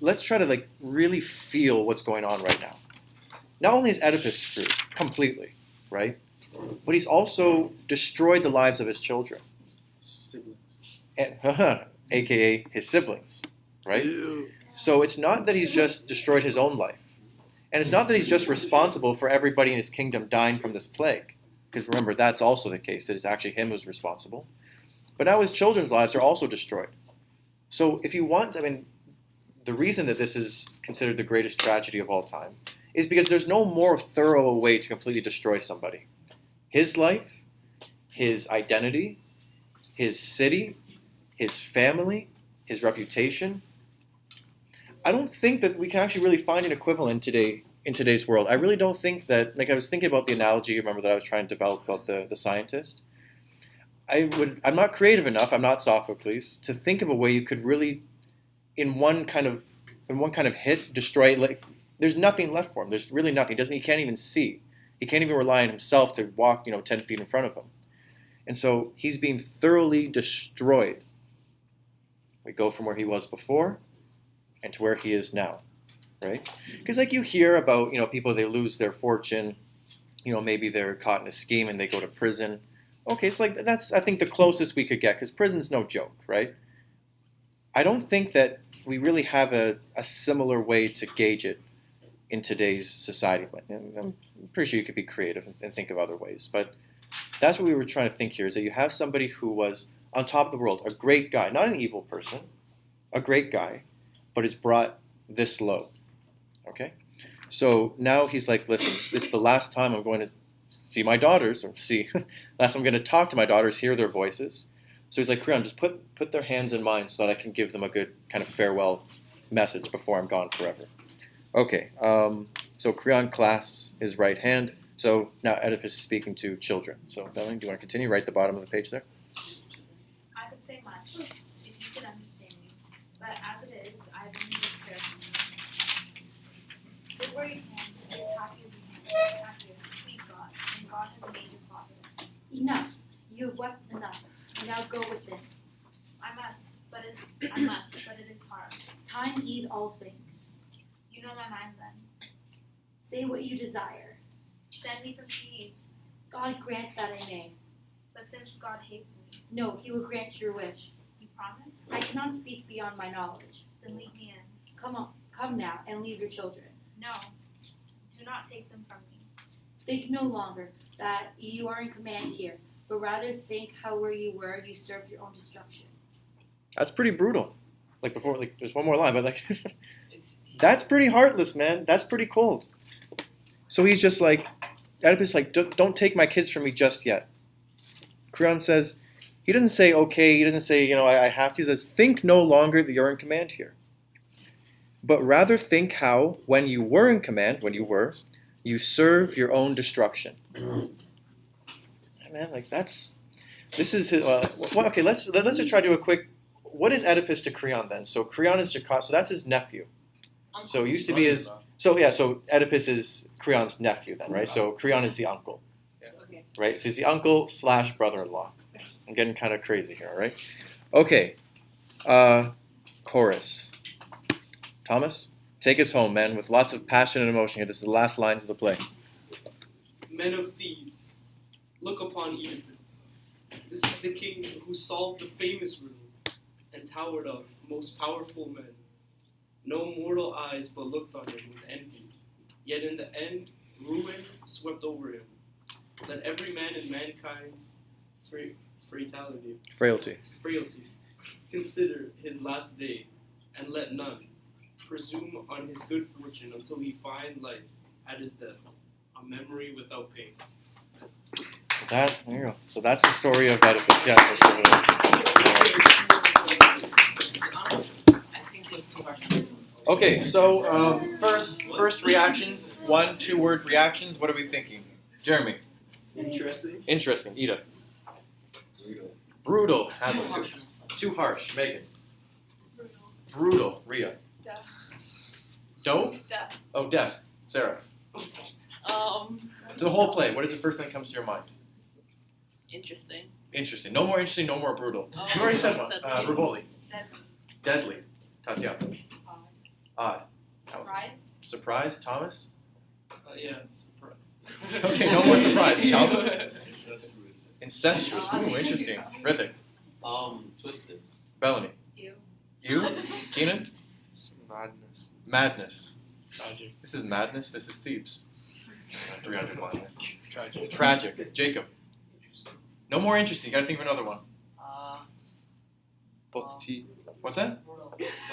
let's try to really feel what's going on right now. Not only is Oedipus screwed completely, right? But he's also destroyed the lives of his children. Siblings. AKA his siblings, right? Ew. So it's not that he's just destroyed his own life. And it's not that he's just responsible for everybody in his kingdom dying from this plague. Because remember, that's also the case. That it's actually him who's responsible. But now his children's lives are also destroyed. So if you want, I mean, the reason that this is considered the greatest tragedy of all time is because there's no more thorough way to completely destroy somebody. His life, his identity, his city, his family, his reputation. I don't think that we can actually really find an equivalent today in today's world. I really don't think that, like I was thinking about the analogy, remember, that I was trying to develop about the scientist. I'm not creative enough, I'm not Sophocles, to think of a way you could really, in one kind of hit, destroy it. Like, there's nothing left for him. There's really nothing. He can't even see. He can't even rely on himself to walk, 10 feet in front of him. And so he's being thoroughly destroyed. We go from where he was before and to where he is now, right? Because like you hear about, people, they lose their fortune, maybe they're caught in a scheme and they go to prison. Okay, so like that's, I think, the closest we could get, because prison's no joke, right? I don't think that we really have a similar way to gauge it in today's society. I'm pretty sure you could be creative and think of other ways. But that's what we were trying to think here, is that you have somebody who was on top of the world, a great guy, not an evil person, a great guy, but is brought this low. Okay? So now he's like, listen, this is the last time I'm going to see my daughters, or last time I'm going to talk to my daughters, hear their voices. So he's like, Creon, just put their hands in mine so that I can give them a good kind of farewell message before I'm gone forever. Okay, so Creon clasps his right hand. So now Oedipus is speaking to children. So Bellamy, do you want to continue? Right at the bottom of the page there. I could say much, if you could understand me, but as it is, I have need of prayer from you. Live where you can, be as happy as you can, happy, please God, and God has made you father. Enough. You have wept enough. Now go within. I must, but it is hard. Time ease all things. You know my mind then. Say what you desire. Send me from Thebes. God grant that I may. But since God hates me, No, he will grant your wish. you promise? I cannot speak beyond my knowledge. Then lead me in. Come on, come now, and leave your children. No, do not take them from me. Think no longer that you are in command here, but rather think how where you were, you served your own destruction. That's pretty brutal. Like before, like there's one more line, but like that's pretty heartless, man. That's pretty cold. So he's just like, Oedipus, like, don't take my kids from me just yet. Creon says, he doesn't say okay. He doesn't say, I have to. He says, think no longer that you're in command here, but rather think how, when you were in command, you served your own destruction. Man, like this is okay. Let's just try to do a quick. What is Oedipus to Creon then? So Creon is Jocasta, so that's his nephew. So it used to be his. So yeah, so Oedipus is Creon's nephew then, right? So Creon is the uncle, right? So he's the uncle / brother-in-law. I'm getting kind of crazy here, all right? Okay, chorus. Thomas, take us home, man, with lots of passion and emotion here. This is the last lines of the play. Men of Thebes, look upon Oedipus. This is the king who solved the famous riddle and towered up, most powerful men. No mortal eyes but looked on him with envy. Yet in the end, ruin swept over him. Let every man in mankind's frailty consider his last day, and let none presume on his good fortune until he find life at his death, a memory without pain. There you go. So that's the story of Oedipus. Yes, that's I think it was too hard. Okay, so first reactions, 1-2 word reactions. What are we thinking? Jeremy. Interesting. Ida. Brutal. Too harsh. Megan. Brutal. Rhea. Deaf. Don't? Deaf. Oh, deaf. Sarah. The whole play. What is the first thing that comes to your mind? Interesting. Interesting. No more interesting. No more brutal. You already said one. Rivoli. Deadly. Tatiana. Odd. Surprised. Thomas. Yeah, surprised. Okay, no more surprise. Calvin. Incestuous. Ooh, interesting. Rithik. Twisted. Bellamy. You. You? Keenan? Madness. Madness. Tragic. This is madness. This is Thebes. 301. Tragic. Tragic. Jacob. No more interesting. You gotta think of another one. Book T. What's that?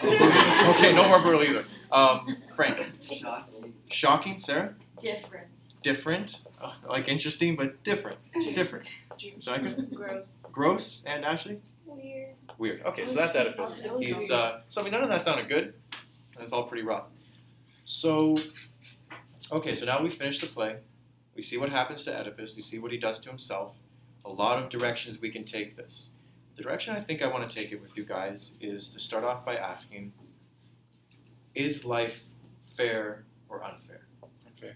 Okay, no more brutal either. Frank. Shocking. Sarah? Different. Different. Like interesting, but different. Different. Zika? Gross. Gross. And Ashley? Weird. Weird. Okay, so that's Oedipus. He's none of that sounded good. It's all pretty rough. So, okay, so now we finish the play. We see what happens to Oedipus. We see what he does to himself. A lot of directions we can take this. The direction I think I want to take it with you guys is to start off by asking, is life fair or unfair? Unfair.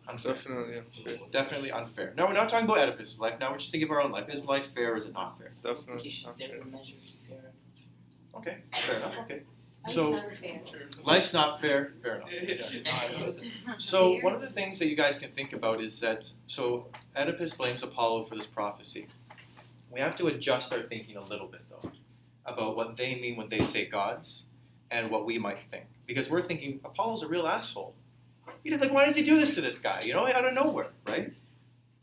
Unfair. Definitely unfair. Definitely unfair. No, we're not talking about Oedipus' life. Now we're just thinking of our own life. Is life fair or is it not fair? Definitely There's unfair. a measure to fair. Okay, fair enough. Okay. Life's So never fair. life's not fair. Fair enough. So one of the things that you guys can think about is that so Oedipus blames Apollo for this prophecy. We have to adjust our thinking a little bit though about what they mean when they say gods and what we might think, because we're thinking Apollo's a real asshole. Like, why does he do this to this guy? Out of nowhere, right?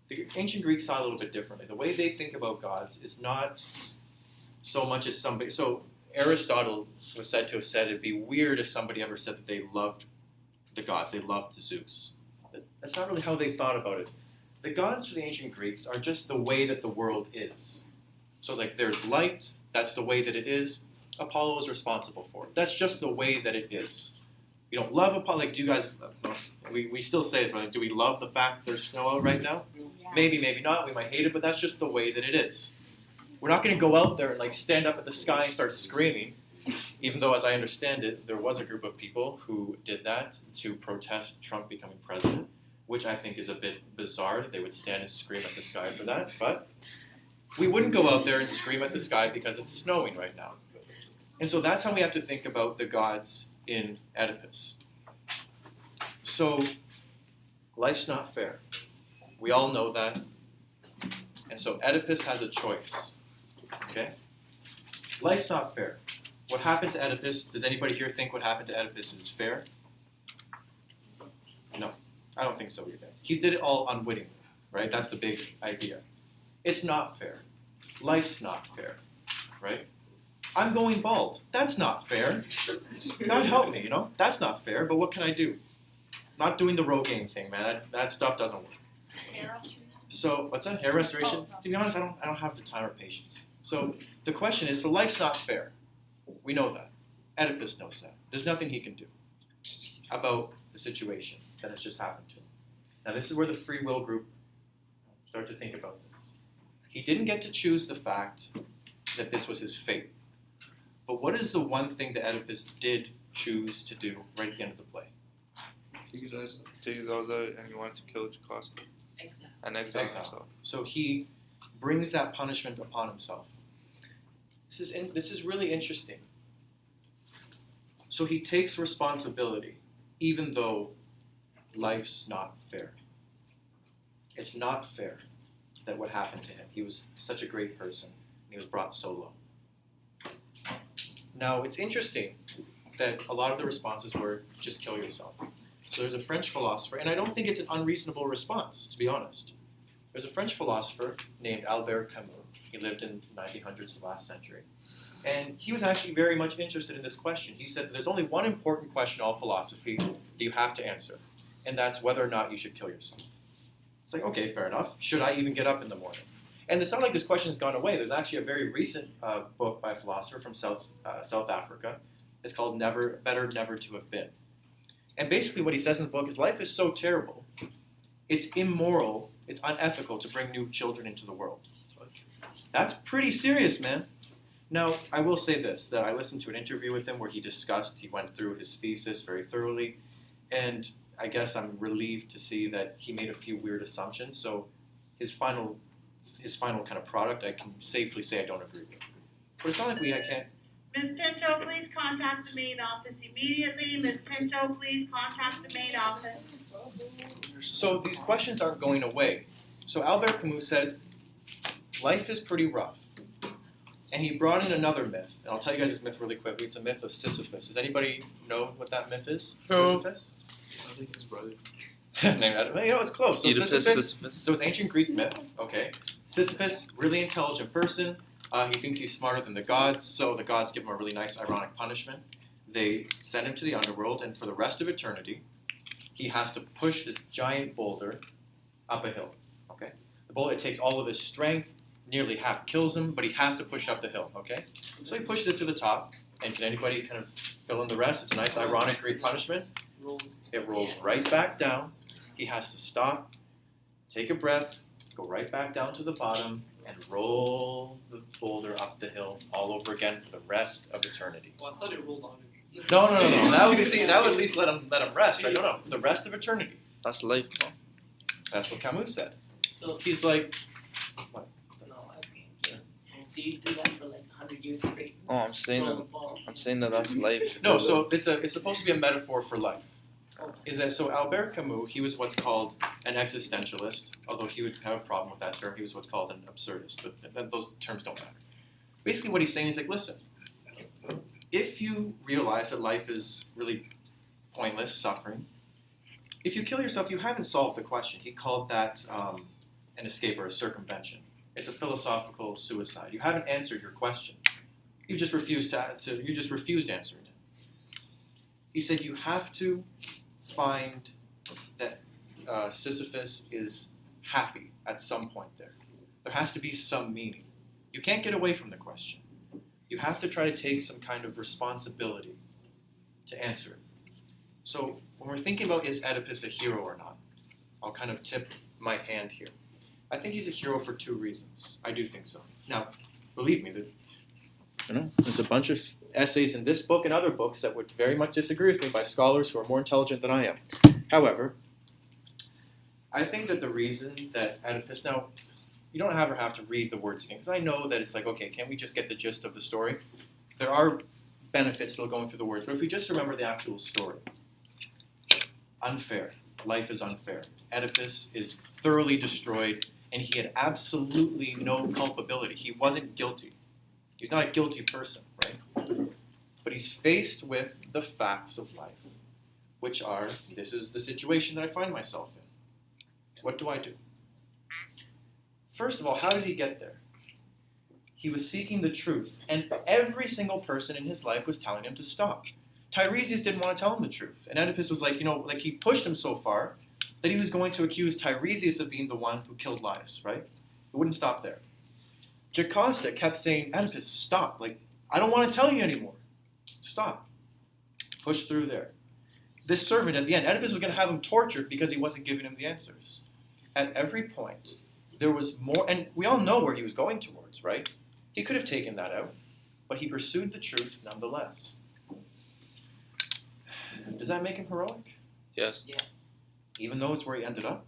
The ancient Greeks saw it a little bit differently. The way they think about gods is not so much as somebody. So Aristotle was said to have said it'd be weird if somebody ever said that they loved the gods, they loved Zeus. That's not really how they thought about it. The gods for the ancient Greeks are just the way that the world is. So it's like there's light, that's the way that it is. Apollo is responsible for it. That's just the way that it is. You don't love Apollo. Like, do you guys? We still say this, but like, do we love the fact there's snow out right now? Yeah. Maybe, maybe not. We might hate it, but that's just the way that it is. We're not going to go out there and like stand up at the sky and start screaming. Even though, as I understand it, there was a group of people who did that to protest Trump becoming president, which I think is a bit bizarre that they would stand and scream at the sky for that. But we wouldn't go out there and scream at the sky because it's snowing right now. And so that's how we have to think about the gods in Oedipus. So life's not fair. We all know that. And so Oedipus has a choice. Okay? Life's not fair. What happened to Oedipus, does anybody here think what happened to Oedipus is fair? No, I don't think so either. He did it all unwittingly, right? That's the big idea. It's not fair. Life's not fair, right? I'm going bald. That's not fair. God help me, That's not fair, but what can I do? Not doing the Rogaine thing, man. That stuff doesn't work. Hair restoration. So, what's that? Hair restoration? Oh, no. To be honest, I don't have the time or patience. So, the question is, so life's not fair. We know that. Oedipus knows that. There's nothing he can do about the situation that has just happened to him. Now, this is where the free will group start to think about this. He didn't get to choose the fact that this was his fate. But what is the one thing that Oedipus did choose to do right at the end of the play? Take his eyes out and he wanted to kill Jocasta. Exile. And exile Exile. himself. So he brings that punishment upon himself. This is really interesting. So he takes responsibility, even though life's not fair. It's not fair that what happened to him. He was such a great person, and he was brought so low. Now, it's interesting that a lot of the responses were, just kill yourself. So there's a French philosopher, and I don't think it's an unreasonable response, to be honest. There's a French philosopher named Albert Camus. He lived in the 1900s, the last century. And he was actually very much interested in this question. He said that there's only one important question in all philosophy that you have to answer, and that's whether or not you should kill yourself. It's like, okay, fair enough. Should I even get up in the morning? And it's not like this question has gone away. There's actually a very recent book by a philosopher from South Africa. It's called Better Never to Have Been. And basically what he says in the book is life is so terrible, it's immoral, it's unethical to bring new children into the world. That's pretty serious, man. Now, I will say this, that I listened to an interview with him where he went through his thesis very thoroughly, and I guess I'm relieved to see that he made a few weird assumptions, so his final kind of product, I can safely say I don't agree with. But it's not like I can't. Ms. Pinto, please contact the main office immediately. Ms. Pinto, please contact the main office. So these questions aren't going away. So Albert Camus said, life is pretty rough. And he brought in another myth. And I'll tell you guys this myth really quickly. It's a myth of Sisyphus. Does anybody know what that myth is? No. Sisyphus? Sounds like his brother. Maybe not. You know, it's close. So Oedipus, Sisyphus, there was ancient Greek myth, okay. Sisyphus, really intelligent person. He thinks he's smarter than the gods, so the gods give him a really nice ironic punishment. They send him to the underworld, and for the rest of eternity, he has to push this giant boulder up a hill, okay. The boulder, it takes all of his strength, nearly half kills him, but he has to push up the hill, okay. So he pushes it to the top, and can anybody kind of fill in the rest? It's a nice ironic Greek punishment. It rolls right back down. He has to stop, take a breath, go right back down to the bottom, and roll the boulder up the hill all over again for the rest of eternity. Well, I thought it rolled on him. No. That would at least let him rest, right? No. For the rest of eternity. That's life. That's what Camus said. So He's like, no, asking. Yeah. So you do that for like 100 years straight. Oh, I'm saying Roll that. the ball. I'm saying that that's life. no. So it's supposed to be a metaphor for life. Is that so? Albert Camus, he was what's called an existentialist, although he would have a problem with that term. He was what's called an absurdist, but those terms don't matter. Basically, what he's saying is like, listen, if you realize that life is really pointless, suffering, if you kill yourself, you haven't solved the question. He called that an escape or a circumvention. It's a philosophical suicide. You haven't answered your question. You just refused you just refused answering it. He said you have to find that Sisyphus is happy at some point there. There has to be some meaning. You can't get away from the question. You have to try to take some kind of responsibility to answer it. So when we're thinking about is Oedipus a hero or not, I'll kind of tip my hand here. I think he's a hero for two reasons. I do think so. Now, believe me, there's a bunch of essays in this book and other books that would very much disagree with me by scholars who are more intelligent than I am. However, I think that the reason that Oedipus, now, you don't ever have to read the words again, because I know that it's like, okay, can't we just get the gist of the story? There are benefits to going through the words, but if we just remember the actual story. Unfair. Life is unfair. Oedipus is thoroughly destroyed, and he had absolutely no culpability. He wasn't guilty. He's not a guilty person, right? But he's faced with the facts of life, which are, this is the situation that I find myself in. What do I do? First of all, how did he get there? He was seeking the truth, and every single person in his life was telling him to stop. Tiresias didn't want to tell him the truth, and Oedipus was like, he pushed him so far that he was going to accuse Tiresias of being the one who killed Laius, right? It wouldn't stop there. Jocasta kept saying, Oedipus, stop. I don't want to tell you anymore. Stop. Push through there. This servant, at the end, Oedipus was going to have him tortured because he wasn't giving him the answers. At every point, there was more, and we all know where he was going towards, right? He could have taken that out, but he pursued the truth nonetheless. Does that make him heroic? Yes. Yeah. Even though it's where he ended up?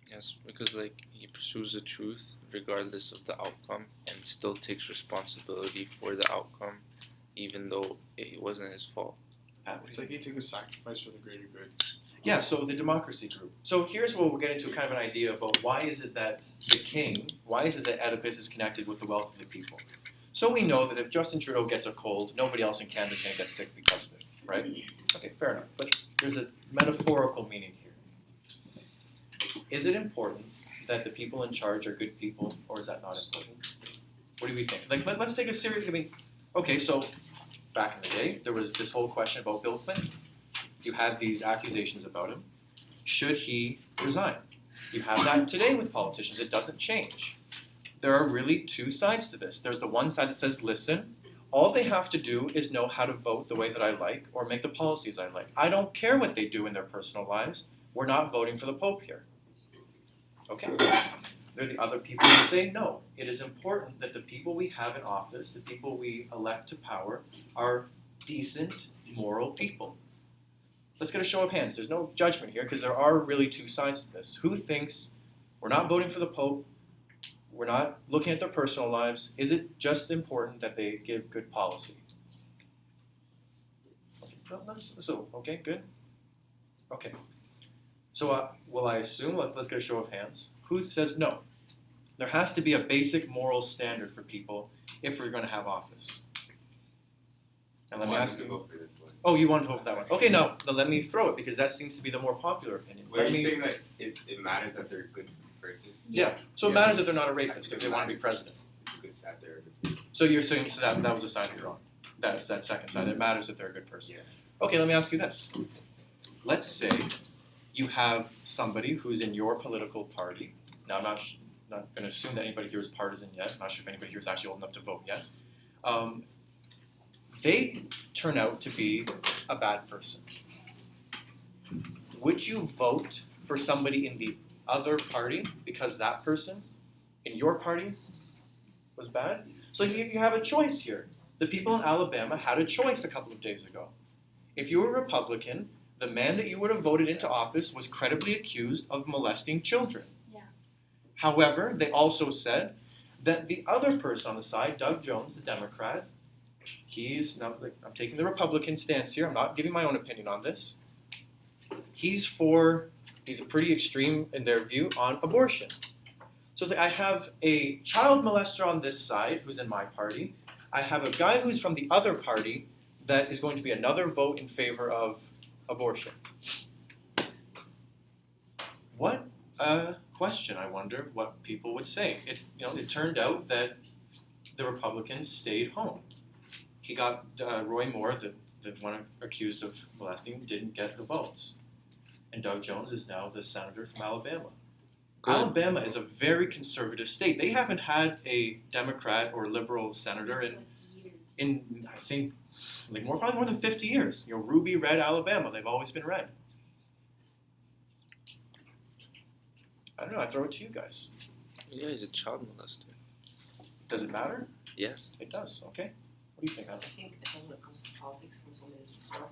Yes, because he pursues the truth regardless of the outcome and still takes responsibility for the outcome, even though it wasn't his fault. It's like he took a sacrifice for the greater good. Yeah, so the democracy group. So here's where we'll get into kind of an idea about why is it that Oedipus is connected with the wealth of the people. So we know that if Justin Trudeau gets a cold, nobody else in Canada is going to get sick because of it, right? Okay, fair enough. But there's a metaphorical meaning here. Is it important that the people in charge are good people, or is that not important? What do we think? Let's take a serious, okay, so back in the day, there was this whole question about Bill Clinton. You had these accusations about him. Should he resign? You have that today with politicians. It doesn't change. There are really two sides to this. There's the one side that says, listen, all they have to do is know how to vote the way that I like or make the policies I like. I don't care what they do in their personal lives. We're not voting for the Pope here. Okay? There are the other people who say, no, it is important that the people we have in office, the people we elect to power, are decent, moral people. Let's get a show of hands. There's no judgment here because there are really two sides to this. Who thinks we're not voting for the Pope, we're not looking at their personal lives, is it just important that they give good policy? Okay, good. Okay. So will I assume, let's get a show of hands. Who says no? There has to be a basic moral standard for people if we're going to have office. And let me ask you. Vote for this one. Oh, you want to vote for that one? Okay, no, let me throw it because that seems to be the more popular opinion. Wait, are you saying that it matters that they're a good person? Yeah. So it matters that they're not a rapist if they want to be president. Good that they're a good person. So you're saying that was the side that you're on. That's that second side. It matters that they're a good person. Yeah. Okay, let me ask you this. Let's say you have somebody who's in your political party. Now, I'm not going to assume that anybody here is partisan yet. I'm not sure if anybody here is actually old enough to vote yet. They turn out to be a bad person. Would you vote for somebody in the other party because that person in your party was bad? So you have a choice here. The people in Alabama had a choice a couple of days ago. If you were a Republican, the man that you would have voted into office was credibly accused of molesting children. Yeah. However, they also said that the other person on the side, Doug Jones, the Democrat, he's now, I'm taking the Republican stance here. I'm not giving my own opinion on this. He's a pretty extreme in their view on abortion. So I have a child molester on this side who's in my party. I have a guy who's from the other party that is going to be another vote in favor of abortion. What a question, I wonder what people would say. It turned out that the Republicans stayed home. He got Roy Moore, the one accused of molesting, didn't get the votes. And Doug Jones is now the senator from Alabama. Good. Alabama is a very conservative state. They haven't had a Democrat or liberal senator in I think probably more than 50 years. Ruby red Alabama. They've always been red. I don't know. I throw it to you guys. Yeah, he's a child molester. Does it matter? Yes. It does. Okay. What do you think, Alan? I think when it comes to politics, someone told me this before,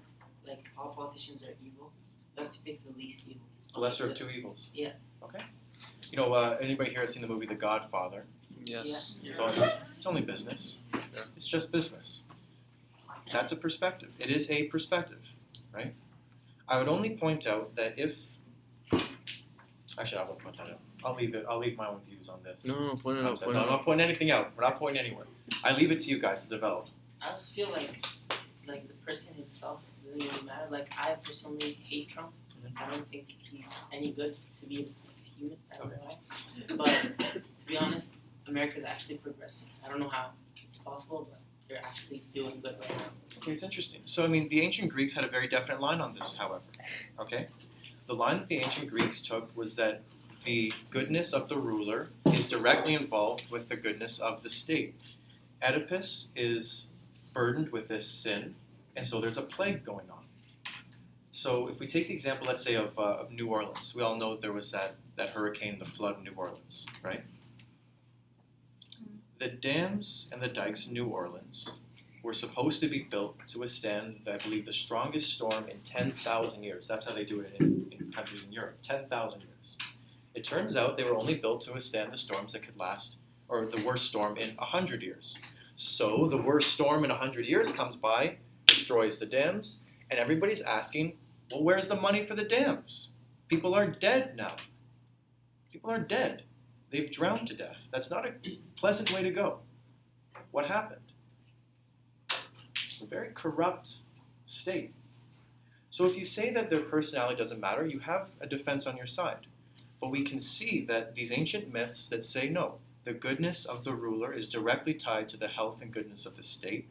like all politicians are evil. You have to pick the least evil. The lesser of two evils. Yeah. Okay. Anybody here has seen the movie The Godfather? Yes. Yeah. So it's only business. Yeah. It's just business. That's a perspective. It is a perspective, right? I would only point out that actually, I won't point that out. I'll leave my own views on this. No, point it out. I'm not pointing anything out. We're not pointing anywhere. I leave it to you guys to develop. I also feel like the person himself doesn't really matter. Like I personally hate Trump. I don't think he's any good to be a human. I don't know why. But to be honest, America's actually progressing. I don't know how it's possible, but they're actually doing good right now. Okay, it's interesting. So, the ancient Greeks had a very definite line on this, however. Okay? The line that the ancient Greeks took was that the goodness of the ruler is directly involved with the goodness of the state. Oedipus is burdened with this sin, and so there's a plague going on. So if we take the example, let's say, of New Orleans, we all know there was that hurricane, the flood in New Orleans, right? The dams and the dikes in New Orleans were supposed to be built to withstand, I believe, the strongest storm in 10,000 years. That's how they do it in countries in Europe, 10,000 years. It turns out they were only built to withstand the storms that could last, or the worst storm in 100 years. So the worst storm in 100 years comes by, destroys the dams, and everybody's asking, well, where's the money for the dams? People are dead now. People are dead. They've drowned to death. That's not a pleasant way to go. What happened? It's a very corrupt state. So if you say that their personality doesn't matter, you have a defense on your side. But we can see that these ancient myths that say no, the goodness of the ruler is directly tied to the health and goodness of the state,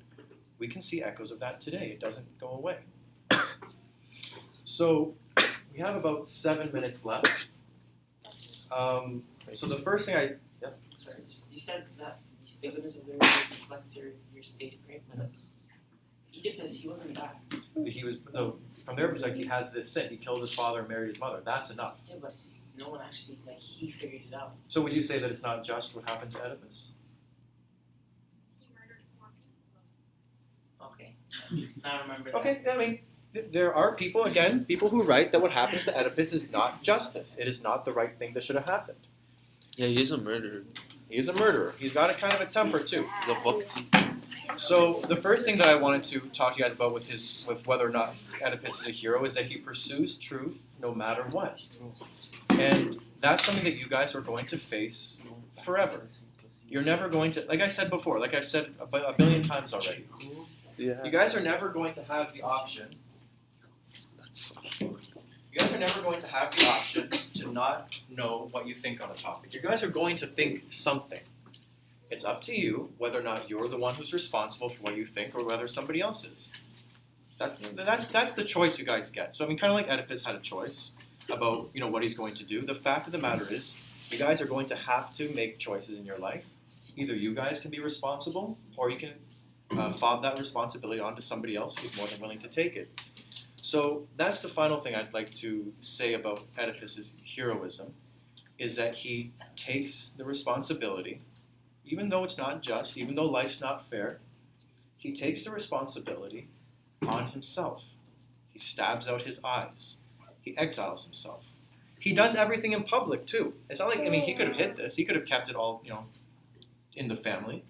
we can see echoes of that today. It doesn't go away. So we have about 7 minutes left. So the first thing Sorry, you said that the goodness of the ruler reflects your state, right? Oedipus, he wasn't bad. He was, from their perspective, he has this sin. He killed his father and married his mother. That's enough. Yeah, but no one actually, he figured it out. So would you say that it's not just what happened to Oedipus? He murdered 4 people. Okay. I remember that. Okay, there are people who write that what happens to Oedipus is not justice. It is not the right thing that should have happened. Yeah, he is a murderer. He is a murderer. He's got a kind of a temper, too. He's a bhakti. So the first thing that I wanted to talk to you guys about with whether or not Oedipus is a hero is that he pursues truth no matter what. And that's something that you guys are going to face forever. You're never going to, like I said before, like I've said a billion times already, you guys are never going to have the option. You guys are never going to have the option to not know what you think on a topic. You guys are going to think something. It's up to you whether or not you're the one who's responsible for what you think or whether somebody else is. That's the choice you guys get. So I mean, kind of like Oedipus had a choice about what he's going to do. The fact of the matter is, you guys are going to have to make choices in your life. Either you guys can be responsible, or you can fob that responsibility onto somebody else who's more than willing to take it. So that's the final thing I'd like to say about Oedipus's heroism, is that he takes the responsibility, even though it's not just, even though life's not fair, he takes the responsibility on himself. He stabs out his eyes. He exiles himself. He does everything in public too. It's not like, I mean, he could have hid this. He could have kept it all, in the family,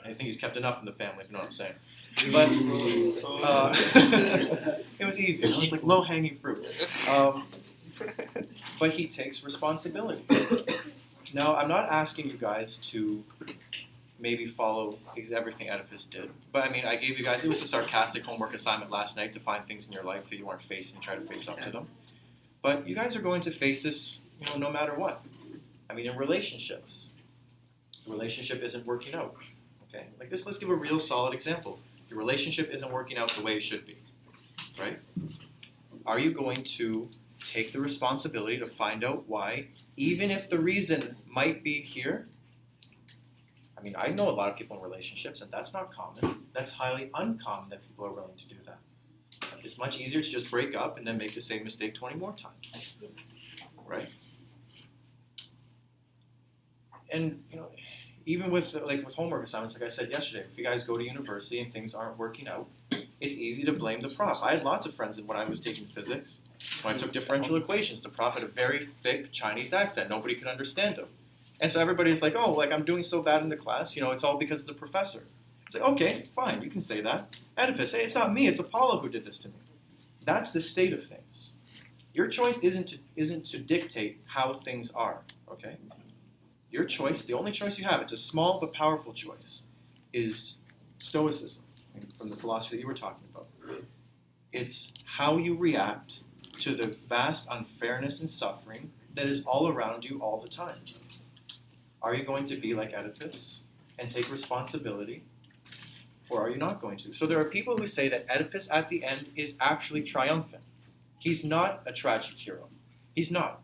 I think he's kept enough in the family, if you know what I'm saying. But it was easy. It was like low-hanging fruit. But he takes responsibility. Now, I'm not asking you guys to maybe follow everything Oedipus did. But I mean, I gave you guys, it was a sarcastic homework assignment last night to find things in your life that you weren't facing and try to face up to them. But you guys are going to face this, no matter what. I mean, in relationships. The relationship isn't working out. Okay? Like this, let's give a real solid example. Your relationship isn't working out the way it should be. Right? Are you going to take the responsibility to find out why, even if the reason might be here? I mean, I know a lot of people in relationships, and that's not common. That's highly uncommon that people are willing to do that. It's much easier to just break up and then make the same mistake 20 more times. Right? And, even with homework assignments, like I said yesterday, if you guys go to university and things aren't working out, it's easy to blame the prof. I had lots of friends when I was taking physics. When I took differential equations, the prof had a very thick Chinese accent. Nobody could understand him. And so everybody's like, oh, I'm doing so bad in the class, it's all because of the professor. It's like, okay, fine, you can say that. Oedipus, hey, it's not me, it's Apollo who did this to me. That's the state of things. Your choice isn't to dictate how things are, okay? Your choice, the only choice you have, it's a small but powerful choice, is Stoicism, from the philosophy that you were talking about. It's how you react to the vast unfairness and suffering that is all around you all the time. Are you going to be like Oedipus and take responsibility, or are you not going to? So there are people who say that Oedipus at the end is actually triumphant. He's not a tragic hero. He's not.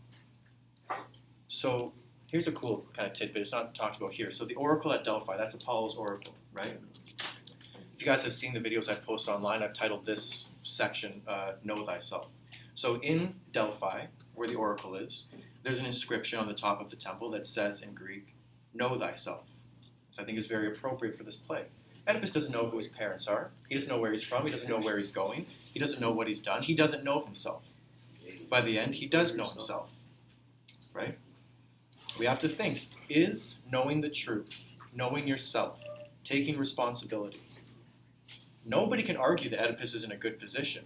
So here's a cool kind of tidbit. It's not talked about here. So the oracle at Delphi, that's Apollo's oracle, right? If you guys have seen the videos I post online, I've titled this section, Know Thyself. So in Delphi, where the oracle is, there's an inscription on the top of the temple that says in Greek, Know Thyself. So I think it's very appropriate for this play. Oedipus doesn't know who his parents are. He doesn't know where he's from. He doesn't know where he's going. He doesn't know what he's done. He doesn't know himself. By the end, he does know himself, right? We have to think, is knowing the truth, knowing yourself, taking responsibility? Nobody can argue that Oedipus is in a good position.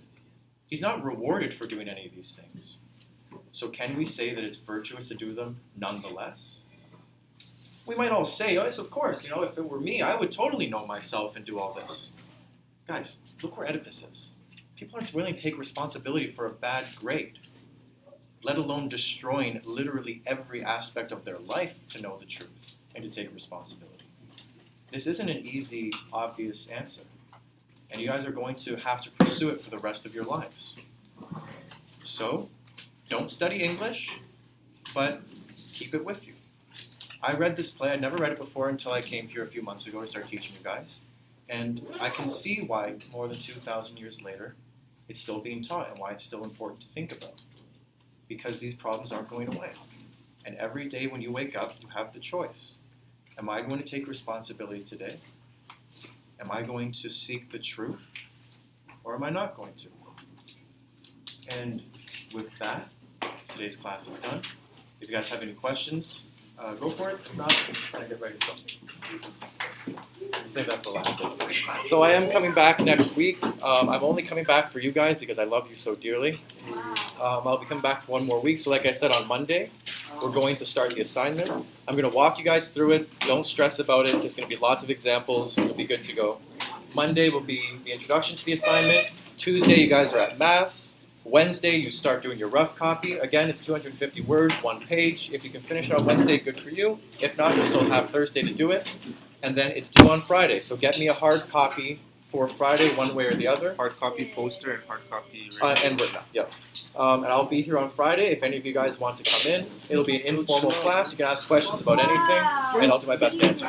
He's not rewarded for doing any of these things. So can we say that it's virtuous to do them nonetheless? We might all say, yes, of course, if it were me, I would totally know myself and do all this. Guys, look where Oedipus is. People aren't willing to take responsibility for a bad grade, let alone destroying literally every aspect of their life to know the truth and to take responsibility. This isn't an easy, obvious answer. And you guys are going to have to pursue it for the rest of your lives. So, don't study English, but keep it with you. I read this play. I'd never read it before until I came here a few months ago to start teaching you guys. And I can see why, more than 2,000 years later, it's still being taught and why it's still important to think about. Because these problems aren't going away. And every day when you wake up, you have the choice. Am I going to take responsibility today? Am I going to seek the truth? Or am I not going to? And with that, today's class is done. If you guys have any questions, go for it. If not, I'm trying to get ready to go. Save that for last day. So I am coming back next week. I'm only coming back for you guys because I love you so dearly. I'll be coming back for one more week. So like I said, on Monday, we're going to start the assignment. I'm going to walk you guys through it. Don't stress about it. There's going to be lots of examples. You'll be good to go. Monday will be the introduction to the assignment. Tuesday, you guys are at Maths. Wednesday, you start doing your rough copy. Again, it's 250 words, 1 page. If you can finish it on Wednesday, good for you. If not, you still have Thursday to do it. And then it's due on Friday. So get me a hard copy for Friday, one way or the other. Hard copy poster and hard copy And written up, yeah. And I'll be here on Friday if any of you guys want to come in. It'll be an informal class. You can ask questions about anything, and I'll do my best to answer.